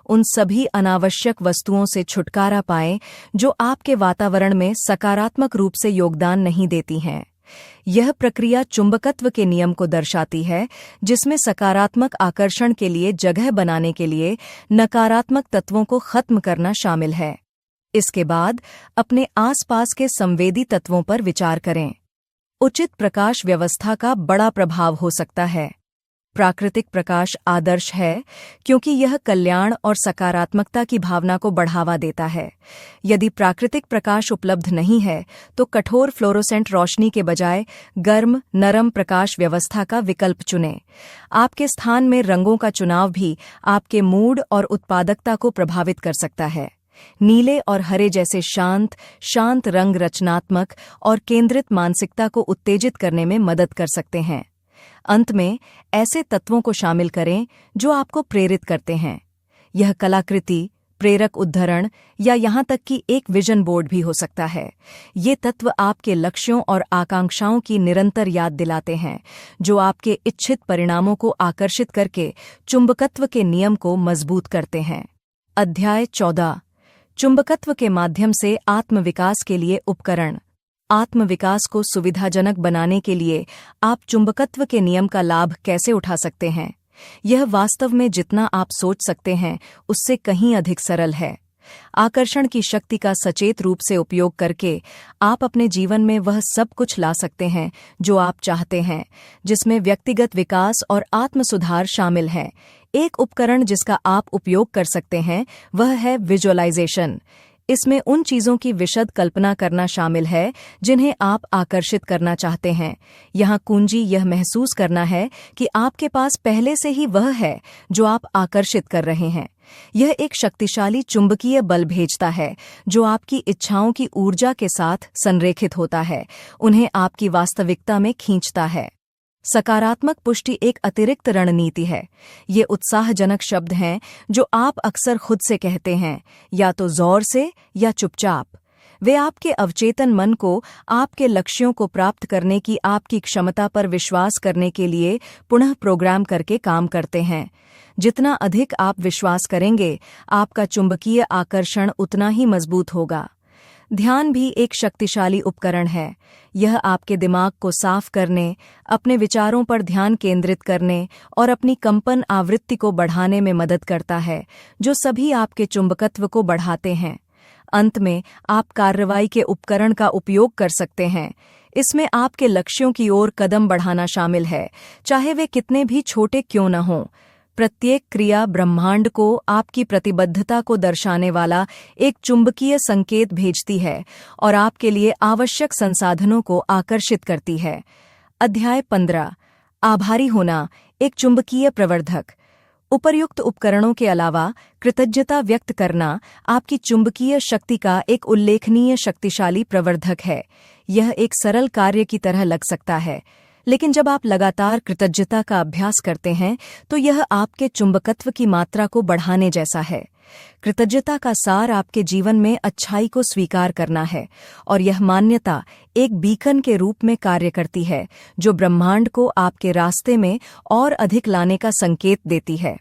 उन सभी अनावश्यक वस्तुओं से छुटकारा पाएं जो आपके वातावरण में सकारात्मक रूप से योगदान नहीं देती हैं। यह प्रक्रिया चुंबकत्व के नियम को दर्शाती है, जिसमें सकारात्मक आकर्षण के लिए जगह बनाने के लिए नकारात्मक तत्वों को खत्म करना शामिल है। इसके बाद अपने आसपास के संवेदी तत्वों पर विचार करें। उचित प्रकाश व्यवस्था का बड़ा प्रभाव हो सकता है। प्राकृतिक प्रकाश आदर्श है क्योंकि यह कल्याण और सकारात्मकता की भावना को बढ़ावा देता है। यदि प्राकृतिक प्रकाश उपलब्ध नहीं है तो कठोर फ्लोरोसेंट रोशनी के बजाय गर्म, नरम प्रकाश व्यवस्था का विकल्प चुनें। आपके स्थान में रंगों का चुनाव भी आपके मूड और उत्पादकता को प्रभावित कर सकता है। नीले और हरे जैसे शांत रंग रचनात्मक और केंद्रित मानसिकता को उत्तेजित करने में मदद कर सकते हैं। अंत में ऐसे तत्वों को शामिल करें जो आपको प्रेरित करते हैं। यह कलाकृति, प्रेरक उद्धरण या यहाँ तक कि एक विजन बोर्ड भी हो सकता है। ये तत्व आपके लक्ष्यों और आकांक्षाओं की निरंतर याद दिलाते हैं, जो आपके इच्छित परिणामों को आकर्षित करके चुंबकत्व के नियम को मजबूत करते हैं। अध्याय 14। चुंबकत्व के माध्यम से आत्मविकास के लिए उपकरण। आत्मविकास को सुविधाजनक बनाने के लिए आप चुंबकत्व के नियम का लाभ कैसे उठा सकते हैं? यह वास्तव में जितना आप सोच सकते हैं उससे कहीं अधिक सरल है। आकर्षण की शक्ति का सचेत रूप से उपयोग करके आप अपने जीवन में वह सब कुछ ला सकते हैं जो आप चाहते हैं, जिसमें व्यक्तिगत विकास और आत्म सुधार शामिल है। एक उपकरण जिसका आप उपयोग कर सकते हैं वह है विजुअलाइजेशन। इसमें उन चीज़ों की विशद कल्पना करना शामिल है जिन्हें आप आकर्षित करना चाहते हैं। यहाँ कुंजी यह महसूस करना है कि आपके पास पहले से ही वह है जो आप आकर्षित कर रहे हैं। यह एक शक्तिशाली चुंबकीय बल भेजता है जो आपकी इच्छाओं की ऊर्जा के साथ संरेखित होता है, उन्हें आपकी वास्तविकता में खींचता है। सकारात्मक पुष्टि एक अतिरिक्त रणनीति है। ये उत्साहजनक शब्द हैं जो आप अक्सर खुद से कहते हैं, या तो जोर से या चुपचाप। वे आपके अवचेतन मन को आपके लक्ष्यों को प्राप्त करने की आपकी क्षमता पर विश्वास करने के लिए पुनः प्रोग्राम करके काम करते हैं। जितना अधिक आप विश्वास करेंगे, आपका चुंबकीय आकर्षण उतना ही मजबूत होगा। ध्यान भी एक शक्तिशाली उपकरण है। यह आपके दिमाग को साफ करने, अपने विचारों पर ध्यान केंद्रित करने और अपनी कंपन आवृत्ति को बढ़ाने में मदद करता है, जो सभी आपके चुंबकत्व को बढ़ाते हैं। अंत में आप कार्रवाई के उपकरण का उपयोग कर सकते हैं। इसमें आपके लक्ष्यों की ओर कदम बढ़ाना शामिल है, चाहे वे कितने भी छोटे क्यों न हों। प्रत्येक क्रिया ब्रह्मांड को आपकी प्रतिबद्धता को दर्शाने वाला एक चुंबकीय संकेत भेजती है और आपके लिए आवश्यक संसाधनों को आकर्षित करती है। अध्याय 15। आभारी होना एक चुंबकीय प्रवर्धक। उपर्युक्त उपकरणों के अलावा कृतज्ञता व्यक्त करना आपकी चुंबकीय शक्ति का एक उल्लेखनीय शक्तिशाली प्रवर्धक है। यह एक सरल कार्य की तरह लग सकता है, लेकिन जब आप लगातार कृतज्ञता का अभ्यास करते हैं तो यह आपके चुंबकत्व की मात्रा को बढ़ाने जैसा है। कृतज्ञता का सार आपके जीवन में अच्छाई को स्वीकार करना है, और यह मान्यता एक बीकन के रूप में कार्य करती है जो ब्रह्मांड को आपके रास्ते में और अधिक लाने का संकेत देती है।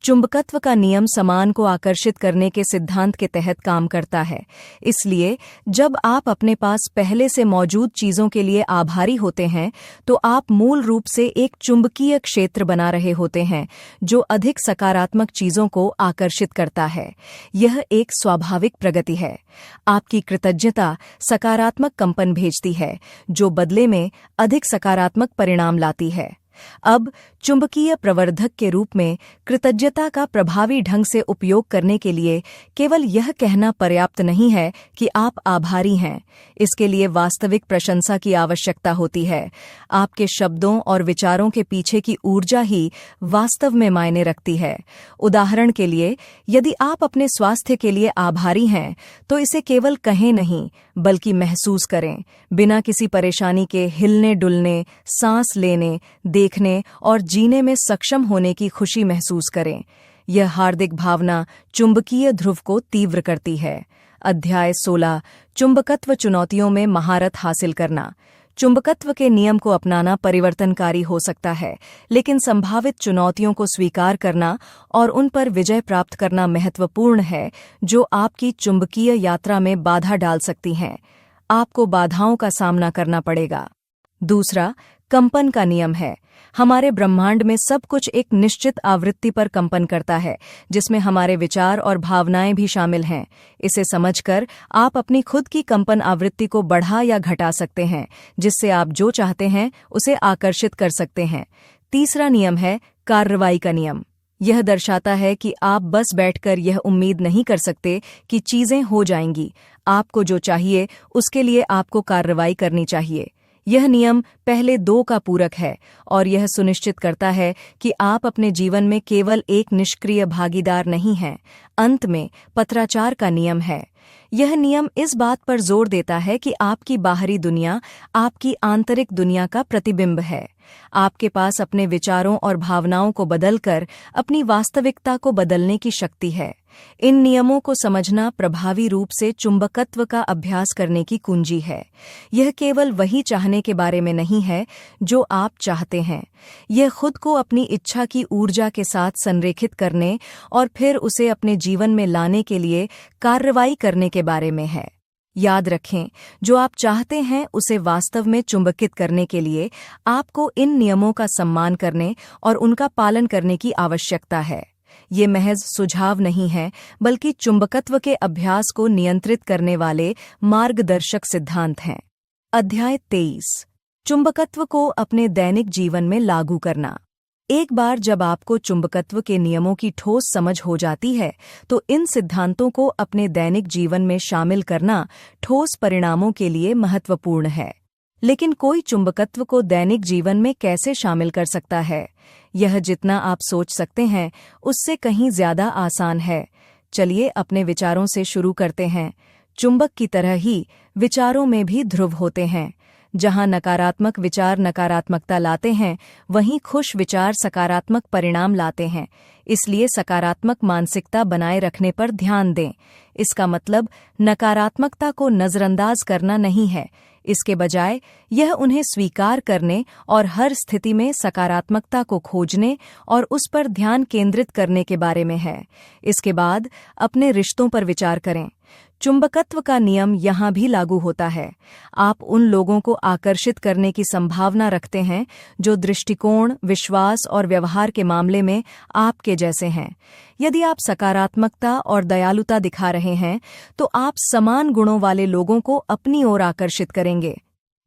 चुंबकत्व का नियम समान को आकर्षित करने के सिद्धांत के तहत काम करता है। इसलिए जब आप अपने पास पहले से मौजूद चीजों के लिए आभारी होते हैं तो आप मूल रूप से एक चुंबकीय क्षेत्र बना रहे होते हैं जो अधिक सकारात्मक चीजों को आकर्षित करता है। यह एक स्वाभाविक प्रगति है। आपकी कृतज्ञता सकारात्मक कंपन भेजती है जो बदले में अधिक सकारात्मक परिणाम लाती है। अब चुंबकीय प्रवर्धक के रूप में कृतज्ञता का प्रभावी ढंग से उपयोग करने के लिए केवल यह कहना पर्याप्त नहीं है कि आप आभारी हैं। इसके लिए वास्तविक प्रशंसा की आवश्यकता होती है। आपके शब्दों और विचारों के पीछे की ऊर्जा ही वास्तव में मायने रखती है। उदाहरण के लिए, यदि आप अपने स्वास्थ्य के लिए आभारी हैं तो इसे केवल कहें नहीं बल्कि महसूस करें। बिना किसी परेशानी के हिलने डुलने, सांस लेने, देखने और जीने में सक्षम होने की खुशी महसूस करें। यह हार्दिक भावना चुंबकीय ध्रुव को तीव्र करती है। अध्याय 16। चुंबकत्व चुनौतियों में महारत हासिल करना। चुंबकत्व के नियम को अपनाना परिवर्तनकारी हो सकता है, लेकिन संभावित चुनौतियों को स्वीकार करना और उन पर विजय प्राप्त करना महत्वपूर्ण है, जो आपकी चुंबकीय यात्रा में बाधा डाल सकती हैं। आपको बाधाओं का सामना करना पड़ेगा। दूसरा, कंपन का नियम है। हमारे ब्रह्मांड में सब कुछ एक निश्चित आवृत्ति पर कंपन करता है, जिसमें हमारे विचार और भावनाएं भी शामिल हैं। इसे समझकर आप अपनी खुद की कंपन आवृत्ति को बढ़ा या घटा सकते हैं, जिससे आप जो चाहते हैं उसे आकर्षित कर सकते हैं। तीसरा नियम है कार्रवाई का नियम। यह दर्शाता है कि आप बस बैठकर यह उम्मीद नहीं कर सकते कि चीजें हो जाएंगी। आपको जो चाहिए उसके लिए आपको कार्रवाई करनी चाहिए। यह नियम पहले दो का पूरक है और यह सुनिश्चित करता है कि आप अपने जीवन में केवल एक निष्क्रिय भागीदार नहीं हैं। अंत में पत्राचार का नियम है। यह नियम इस बात पर जोर देता है कि आपकी बाहरी दुनिया आपकी आंतरिक दुनिया का प्रतिबिंब है। आपके पास अपने विचारों और भावनाओं को बदलकर अपनी वास्तविकता को बदलने की शक्ति है। इन नियमों को समझना प्रभावी रूप से चुंबकत्व का अभ्यास करने की कुंजी है। यह केवल वही चाहने के बारे में नहीं है जो आप चाहते हैं। यह खुद को अपनी इच्छा की ऊर्जा के साथ संरेखित करने और फिर उसे अपने जीवन में लाने के लिए कार्रवाई करने के बारे में है। याद रखें, जो आप चाहते हैं उसे वास्तव में चुंबकित करने के लिए आपको इन नियमों का सम्मान करने और उनका पालन करने की आवश्यकता है। ये महज सुझाव नहीं है, बल्कि चुंबकत्व के अभ्यास को नियंत्रित करने वाले मार्गदर्शक सिद्धांत हैं। अध्याय 23। चुंबकत्व को अपने दैनिक जीवन में लागू करना। एक बार जब आपको चुंबकत्व के नियमों की ठोस समझ हो जाती है, तो इन सिद्धांतों को अपने दैनिक जीवन में शामिल करना ठोस परिणामों के लिए महत्वपूर्ण है। लेकिन कोई चुंबकत्व को दैनिक जीवन में कैसे शामिल कर सकता है? यह जितना आप सोच सकते हैं उससे कहीं ज्यादा आसान है। चलिए अपने विचारों से शुरू करते हैं। चुंबक की तरह ही विचारों में भी ध्रुव होते हैं। जहां नकारात्मक विचार नकारात्मकता लाते हैं, वहीं खुश विचार सकारात्मक परिणाम लाते हैं। इसलिए सकारात्मक मानसिकता बनाए रखने पर ध्यान दें। इसका मतलब नकारात्मकता को नजरअंदाज करना नहीं है। इसके बजाय यह उन्हें स्वीकार करने और हर स्थिति में सकारात्मकता को खोजने और उस पर ध्यान केंद्रित करने के बारे में है। इसके बाद अपने रिश्तों पर विचार करें। चुंबकत्व का नियम यहाँ भी लागू होता है। आप उन लोगों को आकर्षित करने की संभावना रखते हैं जो दृष्टिकोण, विश्वास और व्यवहार के मामले में आपके जैसे हैं। यदि आप सकारात्मकता और दयालुता दिखा रहे हैं, तो आप समान गुणों वाले लोगों को अपनी ओर आकर्षित करेंगे।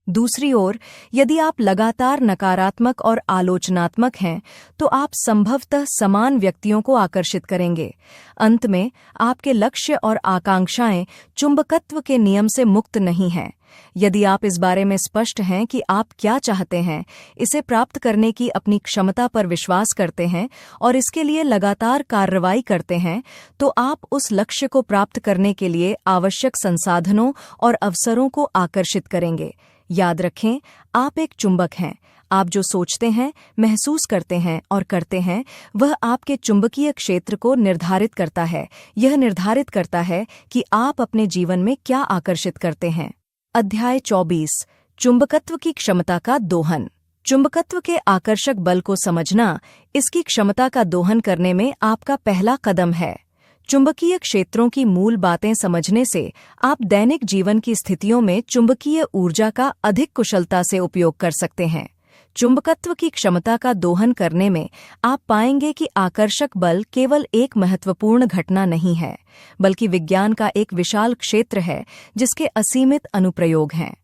दूसरी ओर, यदि आप लगातार नकारात्मक और आलोचनात्मक हैं, तो आप संभवतः समान व्यक्तियों को आकर्षित करेंगे। अंत में, आपके लक्ष्य और आकांक्षाएं चुंबकत्व के नियम से मुक्त नहीं हैं। यदि आप इस बारे में स्पष्ट हैं कि आप क्या चाहते हैं, इसे प्राप्त करने की अपनी क्षमता पर विश्वास करते हैं और इसके लिए लगातार कार्रवाई करते हैं, तो आप उस लक्ष्य को प्राप्त करने के लिए आवश्यक संसाधनों और अवसरों को आकर्षित करेंगे। याद रखें, आप एक चुंबक हैं। आप जो सोचते हैं, महसूस करते हैं और करते हैं, वह आपके चुंबकीय क्षेत्र को निर्धारित करता है। यह निर्धारित करता है कि आप अपने जीवन में क्या आकर्षित करते हैं। अध्याय 24। चुंबकत्व की क्षमता का दोहन। चुंबकत्व के आकर्षक बल को समझना इसकी क्षमता का दोहन करने में आपका पहला कदम है। चुंबकीय क्षेत्रों की मूल बातें समझने से आप दैनिक जीवन की स्थितियों में चुंबकीय ऊर्जा का अधिक कुशलता से उपयोग कर सकते हैं। चुंबकत्व की क्षमता का दोहन करने में आप पाएंगे कि आकर्षक बल केवल एक महत्वपूर्ण घटना नहीं है, बल्कि विज्ञान का एक विशाल क्षेत्र है जिसके असीमित अनुप्रयोग हैं।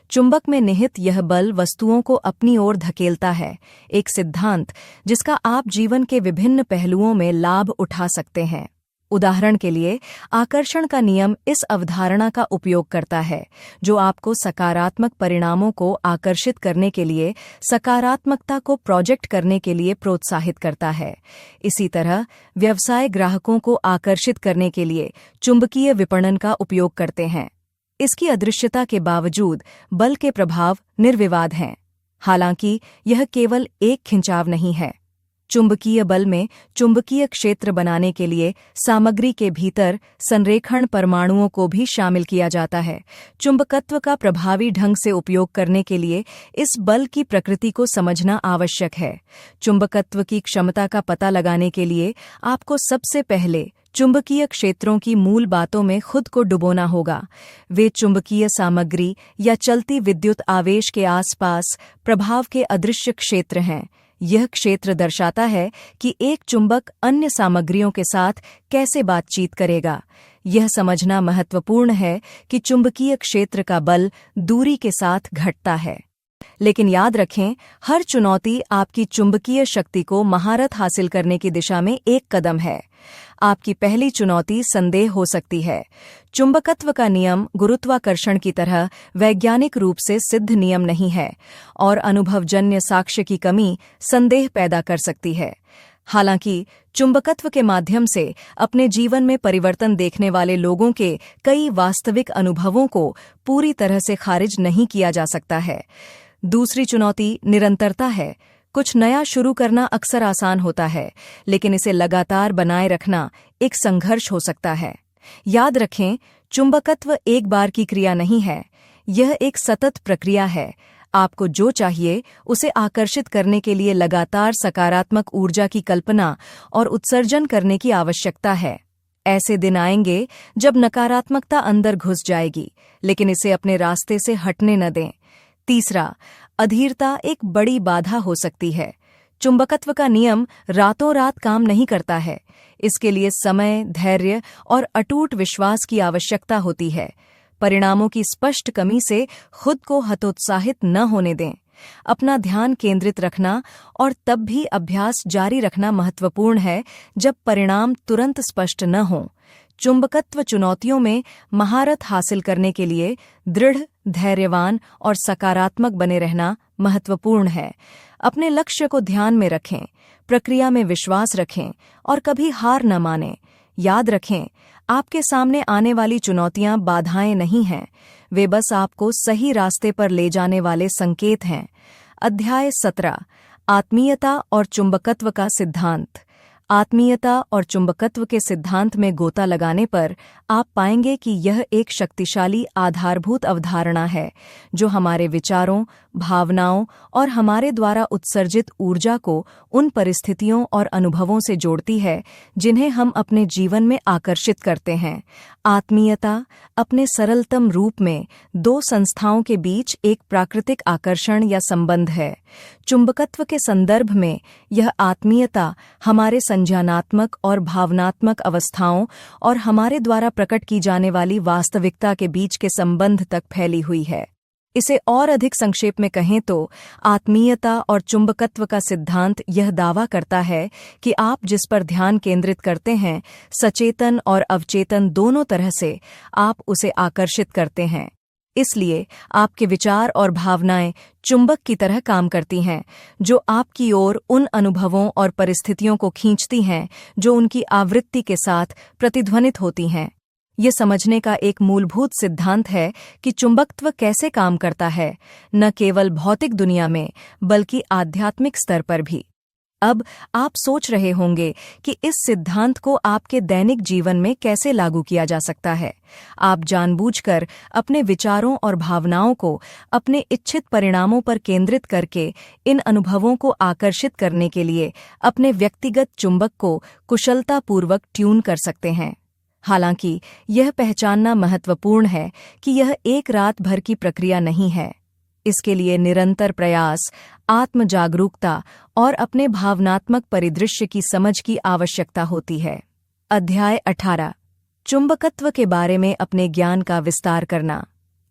चुंबक में निहित यह बल वस्तुओं को अपनी ओर धकेलता है, एक सिद्धांत जिसका आप जीवन के विभिन्न पहलुओं में लाभ उठा सकते हैं। उदाहरण के लिए, आकर्षण का नियम इस अवधारणा का उपयोग करता है, जो आपको सकारात्मक परिणामों को आकर्षित करने के लिए सकारात्मकता को प्रोजेक्ट करने के लिए प्रोत्साहित करता है। इसी तरह, व्यवसाय ग्राहकों को आकर्षित करने के लिए चुंबकीय विपणन का उपयोग करते हैं। इसकी अदृश्यता के बावजूद बल के प्रभाव निर्विवाद हैं। हालांकि यह केवल एक खिंचाव नहीं है। चुंबकीय बल में चुंबकीय क्षेत्र बनाने के लिए सामग्री के भीतर संरेखण परमाणुओं को भी शामिल किया जाता है। चुंबकत्व का प्रभावी ढंग से उपयोग करने के लिए इस बल की प्रकृति को समझना आवश्यक है। चुंबकत्व की क्षमता का पता लगाने के लिए आपको सबसे पहले चुंबकीय क्षेत्रों की मूल बातों में खुद को डुबोना होगा। वे चुंबकीय सामग्री या चलती विद्युत आवेश के आसपास प्रभाव के अदृश्य क्षेत्र हैं। यह क्षेत्र दर्शाता है कि एक चुंबक अन्य सामग्रियों के साथ कैसे बातचीत करेगा। यह समझना महत्वपूर्ण है कि चुंबकीय क्षेत्र का बल दूरी के साथ घटता है। लेकिन याद रखें, हर चुनौती आपकी चुंबकीय शक्ति को महारत हासिल करने की दिशा में एक कदम है। आपकी पहली चुनौती संदेह हो सकती है। चुंबकत्व का नियम गुरुत्वाकर्षण की तरह वैज्ञानिक रूप से सिद्ध नियम नहीं है और अनुभवजन्य साक्ष्य की कमी संदेह पैदा कर सकती है। हालांकि चुंबकत्व के माध्यम से अपने जीवन में परिवर्तन देखने वाले लोगों के कई वास्तविक अनुभवों को पूरी तरह से खारिज नहीं किया जा सकता है। दूसरी चुनौती निरंतरता है। कुछ नया शुरू करना अक्सर आसान होता है, लेकिन इसे लगातार बनाए रखना एक संघर्ष हो सकता है। याद रखें, चुंबकत्व एक बार की क्रिया नहीं है, यह एक सतत प्रक्रिया है। आपको जो चाहिए उसे आकर्षित करने के लिए लगातार सकारात्मक ऊर्जा की कल्पना और उत्सर्जन करने की आवश्यकता है। ऐसे दिन आएंगे जब नकारात्मकता अंदर घुस जाएगी, लेकिन इसे अपने रास्ते से हटने न दें। तीसरा, अधीरता एक बड़ी बाधा हो सकती है। चुंबकत्व का नियम रातों रात काम नहीं करता है। इसके लिए समय, धैर्य और अटूट विश्वास की आवश्यकता होती है। परिणामों की स्पष्ट कमी से खुद को हतोत्साहित न होने दें। अपना ध्यान केंद्रित रखना और तब भी अभ्यास जारी रखना महत्वपूर्ण है जब परिणाम तुरंत स्पष्ट न हों। चुंबकत्व चुनौतियों में महारत हासिल करने के लिए दृढ़, धैर्यवान और सकारात्मक बने रहना महत्वपूर्ण है। अपने लक्ष्य को ध्यान में रखें, प्रक्रिया में विश्वास रखें और कभी हार न मानें। याद रखें, आपके सामने आने वाली चुनौतियां बाधाएं नहीं हैं, वे बस आपको सही रास्ते पर ले जाने वाले संकेत हैं। अध्याय 17, आत्मीयता और चुंबकत्व का सिद्धांत। आत्मीयता और चुंबकत्व के सिद्धांत में गोता लगाने पर आप पाएंगे कि यह एक शक्तिशाली आधारभूत अवधारणा है जो हमारे विचारों, भावनाओं और हमारे द्वारा उत्सर्जित ऊर्जा को उन परिस्थितियों और अनुभवों से जोड़ती है जिन्हें हम अपने जीवन में आकर्षित करते हैं। आत्मीयता अपने सरलतम रूप में दो संस्थाओं के बीच एक प्राकृतिक आकर्षण या संबंध है। चुंबकत्व के संदर्भ में यह आत्मीयता हमारे संज्ञानात्मक और भावनात्मक अवस्थाओं और हमारे द्वारा प्रकट की जाने वाली वास्तविकता के बीच के संबंध तक फैली हुई है। इसे और अधिक संक्षेप में कहें तो आत्मीयता और चुंबकत्व का सिद्धांत यह दावा करता है कि आप जिस पर ध्यान केंद्रित करते हैं, सचेतन और अवचेतन दोनों तरह से आप उसे आकर्षित करते हैं। इसलिए आपके विचार और भावनाएं चुंबक की तरह काम करती हैं, जो आपकी ओर उन अनुभवों और परिस्थितियों को खींचती हैं जो उनकी आवृत्ति के साथ प्रतिध्वनित होती हैं। ये समझने का एक मूलभूत सिद्धांत है कि चुंबकत्व कैसे काम करता है, न केवल भौतिक दुनिया में बल्कि आध्यात्मिक स्तर पर भी। अब आप सोच रहे होंगे कि इस सिद्धांत को आपके दैनिक जीवन में कैसे लागू किया जा सकता है। आप जानबूझकर अपने विचारों और भावनाओं को अपने इच्छित परिणामों पर केंद्रित करके इन अनुभवों को आकर्षित करने के लिए अपने व्यक्तिगत चुंबक को कुशलतापूर्वक ट्यून कर सकते हैं। हालांकि यह पहचानना महत्वपूर्ण है कि यह एक रात भर की प्रक्रिया नहीं है। इसके लिए निरंतर प्रयास, आत्म जागरूकता और अपने भावनात्मक परिदृश्य की समझ की आवश्यकता होती है। अध्याय 18, चुंबकत्व के बारे में अपने ज्ञान का विस्तार करना।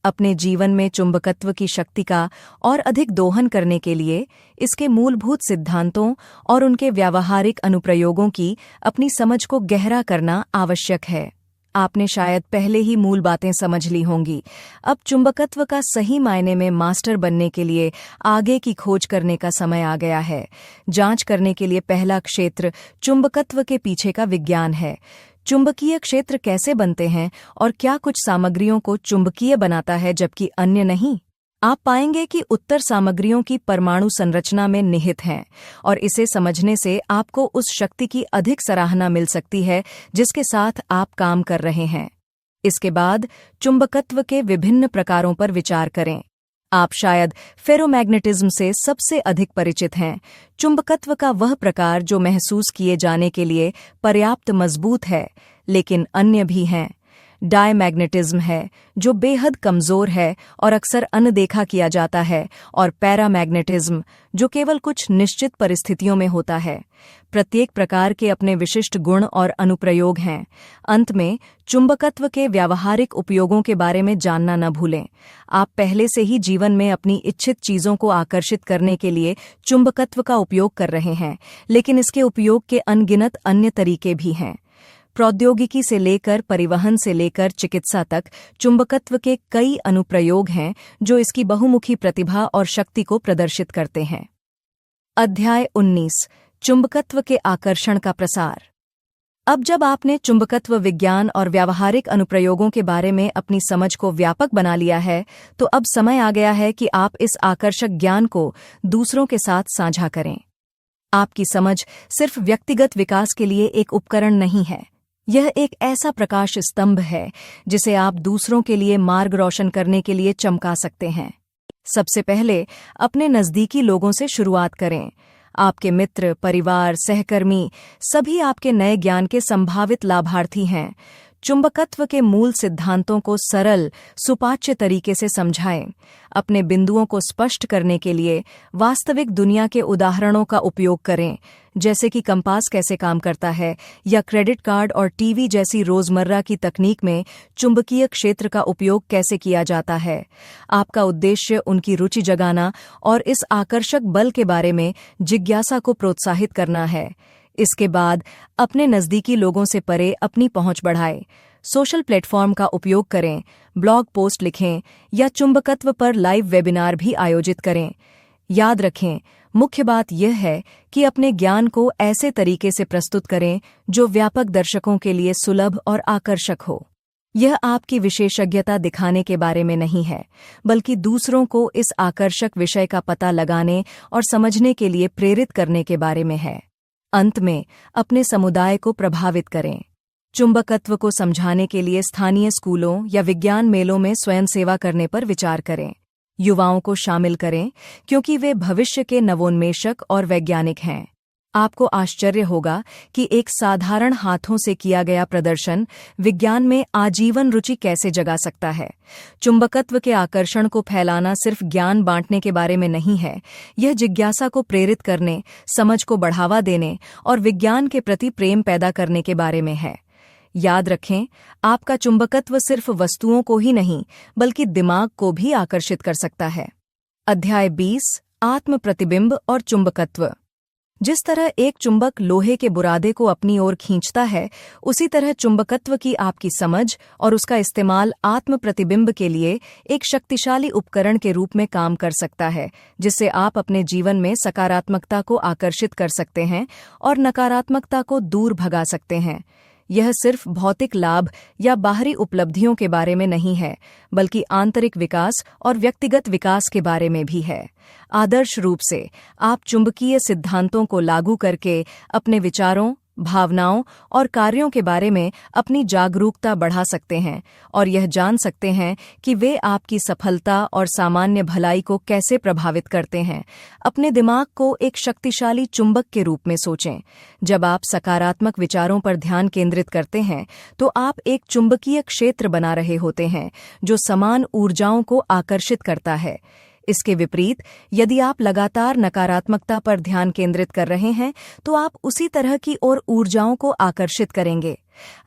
अपने जीवन में चुंबकत्व की शक्ति का और अधिक दोहन करने के लिए इसके मूलभूत सिद्धांतों और उनके व्यावहारिक अनुप्रयोगों की अपनी समझ को गहरा करना आवश्यक है। आपने शायद पहले ही मूल बातें समझ ली होंगी। अब चुंबकत्व का सही मायने में मास्टर बनने के लिए आगे की खोज करने का समय आ गया है। जांच करने के लिए पहला क्षेत्र चुंबकत्व के पीछे का विज्ञान है। चुंबकीय क्षेत्र कैसे बनते हैं और क्या कुछ सामग्रियों को चुंबकीय बनाता है जबकि अन्य नहीं? आप पाएंगे कि उत्तर सामग्रियों की परमाणु संरचना में निहित हैं और इसे समझने से आपको उस शक्ति की अधिक सराहना मिल सकती है जिसके साथ आप काम कर रहे हैं। इसके बाद चुंबकत्व के विभिन्न प्रकारों पर विचार करें। आप शायद फेरोमैग्नेटिज्म से सबसे अधिक परिचित हैं, चुंबकत्व का वह प्रकार जो महसूस किए जाने के लिए पर्याप्त मजबूत है, लेकिन अन्य भी हैं। डायमैग्नेटिज्म है, जो बेहद कमजोर है और अक्सर अनदेखा किया जाता है, और पैरामैग्नेटिज्म, जो केवल कुछ निश्चित परिस्थितियों में होता है। प्रत्येक प्रकार के अपने विशिष्ट गुण और अनुप्रयोग हैं। अंत में, चुंबकत्व के व्यावहारिक उपयोगों के बारे में जानना न भूलें। आप पहले से ही जीवन में अपनी इच्छित चीजों को आकर्षित करने के लिए चुंबकत्व का उपयोग कर रहे हैं, लेकिन इसके उपयोग के अनगिनत अन्य तरीके भी हैं। प्रौद्योगिकी से लेकर परिवहन से लेकर चिकित्सा तक चुंबकत्व के कई अनुप्रयोग हैं जो इसकी बहुमुखी प्रतिभा और शक्ति को प्रदर्शित करते हैं। अध्याय 19, चुंबकत्व के आकर्षण का प्रसार। अब जब आपने चुंबकत्व विज्ञान और व्यावहारिक अनुप्रयोगों के बारे में अपनी समझ को व्यापक बना लिया है, तो अब समय आ गया है कि आप इस आकर्षक ज्ञान को दूसरों के साथ साझा करें। आपकी समझ सिर्फ व्यक्तिगत विकास के लिए एक उपकरण नहीं है, यह एक ऐसा प्रकाश स्तंभ है जिसे आप दूसरों के लिए मार्ग रोशन करने के लिए चमका सकते हैं। सबसे पहले अपने नज़दीकी लोगों से शुरुआत करें। आपके मित्र, परिवार, सहकर्मी सभी आपके नए ज्ञान के संभावित लाभार्थी हैं। चुंबकत्व के मूल सिद्धांतों को सरल, सुपाच्य तरीके से समझाएं। अपने बिंदुओं को स्पष्ट करने के लिए वास्तविक दुनिया के उदाहरणों का उपयोग करें, जैसे कि कंपास कैसे काम करता है या क्रेडिट कार्ड और टीवी जैसी रोजमर्रा की तकनीक में चुंबकीय क्षेत्र का उपयोग कैसे किया जाता है। आपका उद्देश्य उनकी रुचि जगाना और इस आकर्षक बल के बारे में जिज्ञासा को प्रोत्साहित करना है। इसके बाद अपने नज़दीकी लोगों से परे अपनी पहुंच बढ़ाएं। सोशल प्लेटफॉर्म का उपयोग करें, ब्लॉग पोस्ट लिखें या चुंबकत्व पर लाइव वेबिनार भी आयोजित करें। याद रखें, मुख्य बात यह है कि अपने ज्ञान को ऐसे तरीके से प्रस्तुत करें जो व्यापक दर्शकों के लिए सुलभ और आकर्षक हो। यह आपकी विशेषज्ञता दिखाने के बारे में नहीं है, बल्कि दूसरों को इस आकर्षक विषय का पता लगाने और समझने के लिए प्रेरित करने के बारे में है। अंत में, अपने समुदाय को प्रभावित करें। चुंबकत्व को समझाने के लिए स्थानीय स्कूलों या विज्ञान मेलों में स्वयंसेवा करने पर विचार करें। युवाओं को शामिल करें, क्योंकि वे भविष्य के नवोन्मेषक और वैज्ञानिक हैं। आपको आश्चर्य होगा कि एक साधारण हाथों से किया गया प्रदर्शन विज्ञान में आजीवन रुचि कैसे जगा सकता है। चुंबकत्व के आकर्षण को फैलाना सिर्फ ज्ञान बांटने के बारे में नहीं है, यह जिज्ञासा को प्रेरित करने, समझ को बढ़ावा देने और विज्ञान के प्रति प्रेम पैदा करने के बारे में है। याद रखें, आपका चुंबकत्व सिर्फ वस्तुओं को ही नहीं, बल्कि दिमाग को भी आकर्षित कर सकता है। अध्याय 20, आत्म प्रतिबिंब और चुंबकत्व। जिस तरह एक चुंबक लोहे के बुरादे को अपनी ओर खींचता है, उसी तरह चुंबकत्व की आपकी समझ और उसका इस्तेमाल आत्म प्रतिबिंब के लिए एक शक्तिशाली उपकरण के रूप में काम कर सकता है, जिससे आप अपने जीवन में सकारात्मकता को आकर्षित कर सकते हैं और नकारात्मकता को दूर भगा सकते हैं। यह सिर्फ भौतिक लाभ या बाहरी उपलब्धियों के बारे में नहीं है, बल्कि आंतरिक विकास और व्यक्तिगत विकास के बारे में भी है। आदर्श रूप से, आप चुंबकीय सिद्धांतों को लागू करके अपने विचारों, भावनाओं और कार्यों के बारे में अपनी जागरूकता बढ़ा सकते हैं और यह जान सकते हैं कि वे आपकी सफलता और सामान्य भलाई को कैसे प्रभावित करते हैं। अपने दिमाग को एक शक्तिशाली चुंबक के रूप में सोचें। जब आप सकारात्मक विचारों पर ध्यान केंद्रित करते हैं, तो आप एक चुंबकीय क्षेत्र बना रहे होते हैं जो समान ऊर्जाओं को आकर्षित करता है। इसके विपरीत, यदि आप लगातार नकारात्मकता पर ध्यान केंद्रित कर रहे हैं, तो आप उसी तरह की और ऊर्जाओं को आकर्षित करेंगे।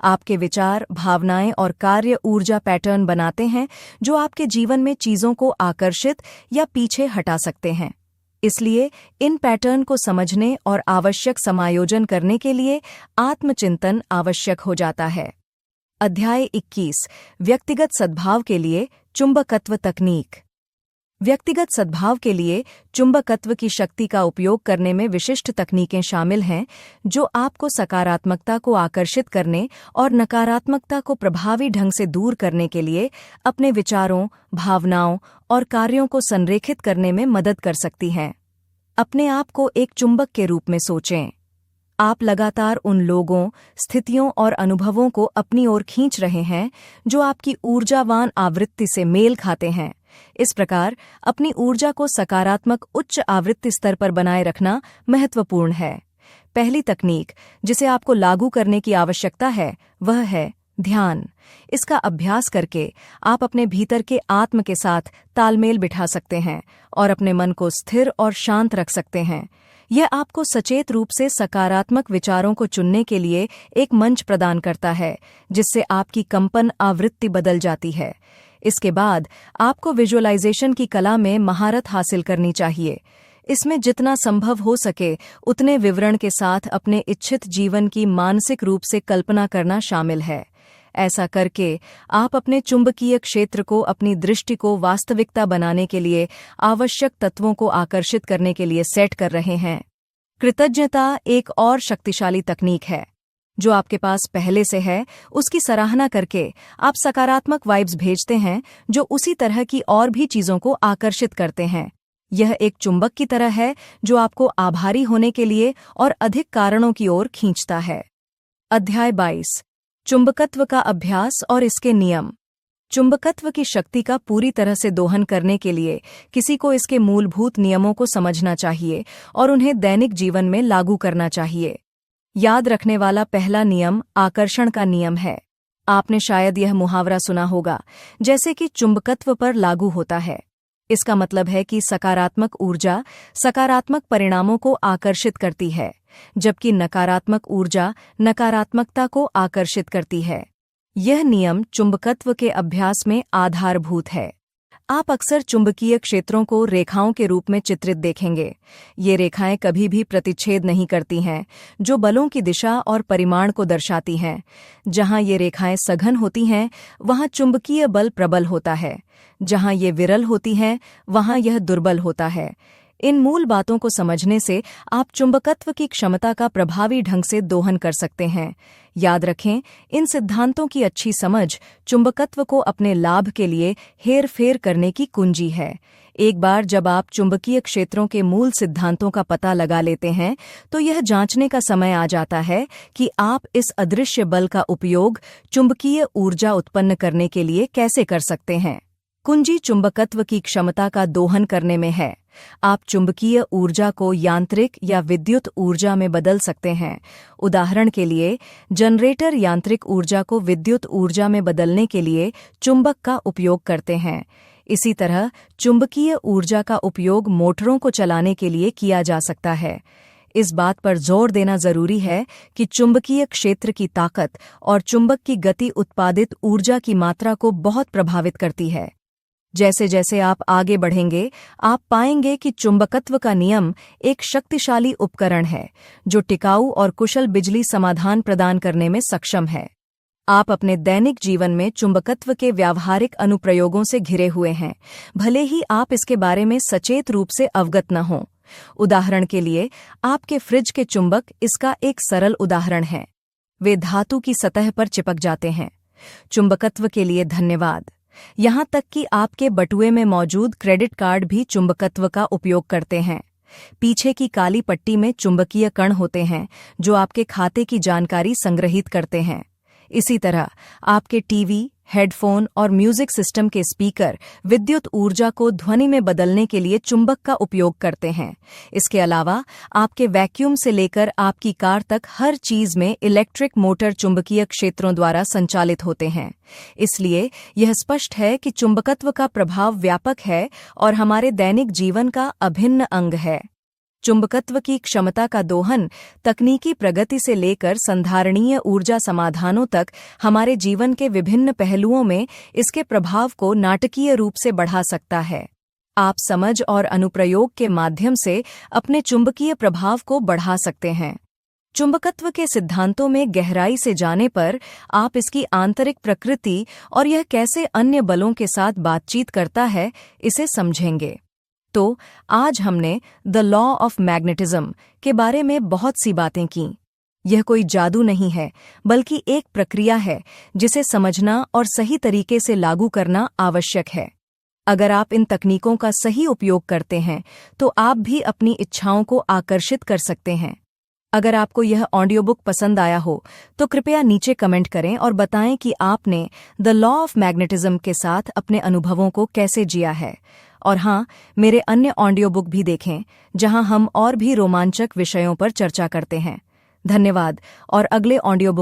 आपके विचार, भावनाएं और कार्य ऊर्जा पैटर्न बनाते हैं जो आपके जीवन में चीजों को आकर्षित या पीछे हटा सकते हैं। इसलिए इन पैटर्न को समझने और आवश्यक समायोजन करने के लिए आत्मचिंतन आवश्यक हो जाता है। अध्याय 21, व्यक्तिगत सद्भाव के लिए चुंबकत्व तकनीक। व्यक्तिगत सद्भाव के लिए चुंबकत्व की शक्ति का उपयोग करने में विशिष्ट तकनीकें शामिल हैं जो आपको सकारात्मकता को आकर्षित करने और नकारात्मकता को प्रभावी ढंग से दूर करने के लिए अपने विचारों, भावनाओं और कार्यों को संरेखित करने में मदद कर सकती हैं। अपने आप को एक चुंबक के रूप में सोचें। आप लगातार उन लोगों, स्थितियों और अनुभवों को अपनी ओर खींच रहे हैं जो आपकी ऊर्जावान आवृत्ति से मेल खाते हैं। इस प्रकार अपनी ऊर्जा को सकारात्मक उच्च आवृत्ति स्तर पर बनाए रखना महत्वपूर्ण है। पहली तकनीक जिसे आपको लागू करने की आवश्यकता है, वह है ध्यान। इसका अभ्यास करके आप अपने भीतर के आत्म के साथ तालमेल बिठा सकते हैं और अपने मन को स्थिर और शांत रख सकते हैं। यह आपको सचेत रूप से सकारात्मक विचारों को चुनने के लिए एक मंच प्रदान करता है, जिससे आपकी कंपन आवृत्ति बदल जाती है। इसके बाद आपको विजुअलाइजेशन की कला में महारत हासिल करनी चाहिए। इसमें जितना संभव हो सके उतने विवरण के साथ अपने इच्छित जीवन की मानसिक रूप से कल्पना करना शामिल है। ऐसा करके आप अपने चुंबकीय क्षेत्र को अपनी दृष्टि को वास्तविकता बनाने के लिए आवश्यक तत्वों को आकर्षित करने के लिए सेट कर रहे हैं। कृतज्ञता एक और शक्तिशाली तकनीक है। जो आपके पास पहले से है उसकी सराहना करके आप सकारात्मक वाइब्स भेजते हैं, जो उसी तरह की और भी चीजों को आकर्षित करते हैं। यह एक चुंबक की तरह है जो आपको आभारी होने के लिए और अधिक कारणों की ओर खींचता है। अध्याय 22। चुंबकत्व का अभ्यास और इसके नियम। चुंबकत्व की शक्ति का पूरी तरह से दोहन करने के लिए किसी को इसके मूलभूत नियमों को समझना चाहिए और उन्हें दैनिक जीवन में लागू करना चाहिए। याद रखने वाला पहला नियम आकर्षण का नियम है। आपने शायद यह मुहावरा सुना होगा, जैसे कि चुंबकत्व पर लागू होता है। इसका मतलब है कि सकारात्मक ऊर्जा सकारात्मक परिणामों को आकर्षित करती है, जबकि नकारात्मक ऊर्जा नकारात्मकता को आकर्षित करती है। यह नियम चुंबकत्व के अभ्यास में आधारभूत है। आप अक्सर चुंबकीय क्षेत्रों को रेखाओं के रूप में चित्रित देखेंगे। ये रेखाएं कभी भी प्रतिच्छेद नहीं करती हैं, जो बलों की दिशा और परिमाण को दर्शाती हैं। जहां ये रेखाएं सघन होती हैं, वहां चुंबकीय बल प्रबल होता है। जहां ये विरल होती हैं, वहां यह दुर्बल होता है। इन मूल बातों को समझने से आप चुंबकत्व की क्षमता का प्रभावी ढंग से दोहन कर सकते हैं। याद रखें, इन सिद्धांतों की अच्छी समझ चुंबकत्व को अपने लाभ के लिए हेर-फेर करने की कुंजी है। एक बार जब आप चुंबकीय क्षेत्रों के मूल सिद्धांतों का पता लगा लेते हैं, तो यह जांचने का समय आ जाता है कि आप इस अदृश्य बल का उपयोग चुंबकीय ऊर्जा उत्पन्न करने के लिए कैसे कर सकते हैं। कुंजी चुंबकत्व की क्षमता का दोहन करने में है। आप चुंबकीय ऊर्जा को यांत्रिक या विद्युत ऊर्जा में बदल सकते हैं। उदाहरण के लिए, जनरेटर यांत्रिक ऊर्जा को विद्युत ऊर्जा में बदलने के लिए चुंबक का उपयोग करते हैं। इसी तरह चुंबकीय ऊर्जा का उपयोग मोटरों को चलाने के लिए किया जा सकता है। इस बात पर जोर देना जरूरी है कि चुंबकीय क्षेत्र की ताकत और चुंबक की गति उत्पादित ऊर्जा की मात्रा को बहुत प्रभावित करती है। जैसे जैसे आप आगे बढ़ेंगे, आप पाएंगे कि चुंबकत्व का नियम एक शक्तिशाली उपकरण है, जो टिकाऊ और कुशल बिजली समाधान प्रदान करने में सक्षम है। आप अपने दैनिक जीवन में चुंबकत्व के व्यावहारिक अनुप्रयोगों से घिरे हुए हैं, भले ही आप इसके बारे में सचेत रूप से अवगत न हों। उदाहरण के लिए, आपके फ्रिज के चुंबक इसका एक सरल उदाहरण है। वे धातु की सतह पर चिपक जाते हैं। चुंबकत्व के लिए धन्यवाद। यहाँ तक कि आपके बटुए में मौजूद क्रेडिट कार्ड भी चुंबकत्व का उपयोग करते हैं। पीछे की काली पट्टी में चुंबकीय कण होते हैं, जो आपके खाते की जानकारी संग्रहित करते हैं। इसी तरह आपके टीवी, हेडफोन और म्यूजिक सिस्टम के स्पीकर विद्युत ऊर्जा को ध्वनि में बदलने के लिए चुंबक का उपयोग करते हैं। इसके अलावा आपके वैक्यूम से लेकर आपकी कार तक हर चीज में इलेक्ट्रिक मोटर चुंबकीय क्षेत्रों द्वारा संचालित होते हैं। इसलिए यह स्पष्ट है कि चुंबकत्व का प्रभाव व्यापक है और हमारे दैनिक जीवन का अभिन्न अंग है। चुंबकत्व की क्षमता का दोहन तकनीकी प्रगति से लेकर संधारणीय ऊर्जा समाधानों तक हमारे जीवन के विभिन्न पहलुओं में इसके प्रभाव को नाटकीय रूप से बढ़ा सकता है। आप समझ और अनुप्रयोग के माध्यम से अपने चुंबकीय प्रभाव को बढ़ा सकते हैं। चुंबकत्व के सिद्धांतों में गहराई से जाने पर आप इसकी आंतरिक प्रकृति और यह कैसे अन्य बलों के साथ बातचीत करता है, इसे समझेंगे। तो आज हमने द लॉ ऑफ मैग्नेटिज्म के बारे में बहुत सी बातें की। यह कोई जादू नहीं है, बल्कि एक प्रक्रिया है जिसे समझना और सही तरीके से लागू करना आवश्यक है। अगर आप इन तकनीकों का सही उपयोग करते हैं, तो आप भी अपनी इच्छाओं को आकर्षित कर सकते हैं। अगर आपको यह ऑडियो बुक पसंद आया हो, तो कृपया नीचे कमेंट करें और बताएं कि आपने द लॉ ऑफ मैग्नेटिज्म के साथ अपने अनुभवों को कैसे जिया है। और हाँ, मेरे अन्य ऑडियो बुक भी देखें, जहां हम और भी रोमांचक विषयों पर चर्चा करते हैं। धन्यवाद और अगले ऑडियो बुक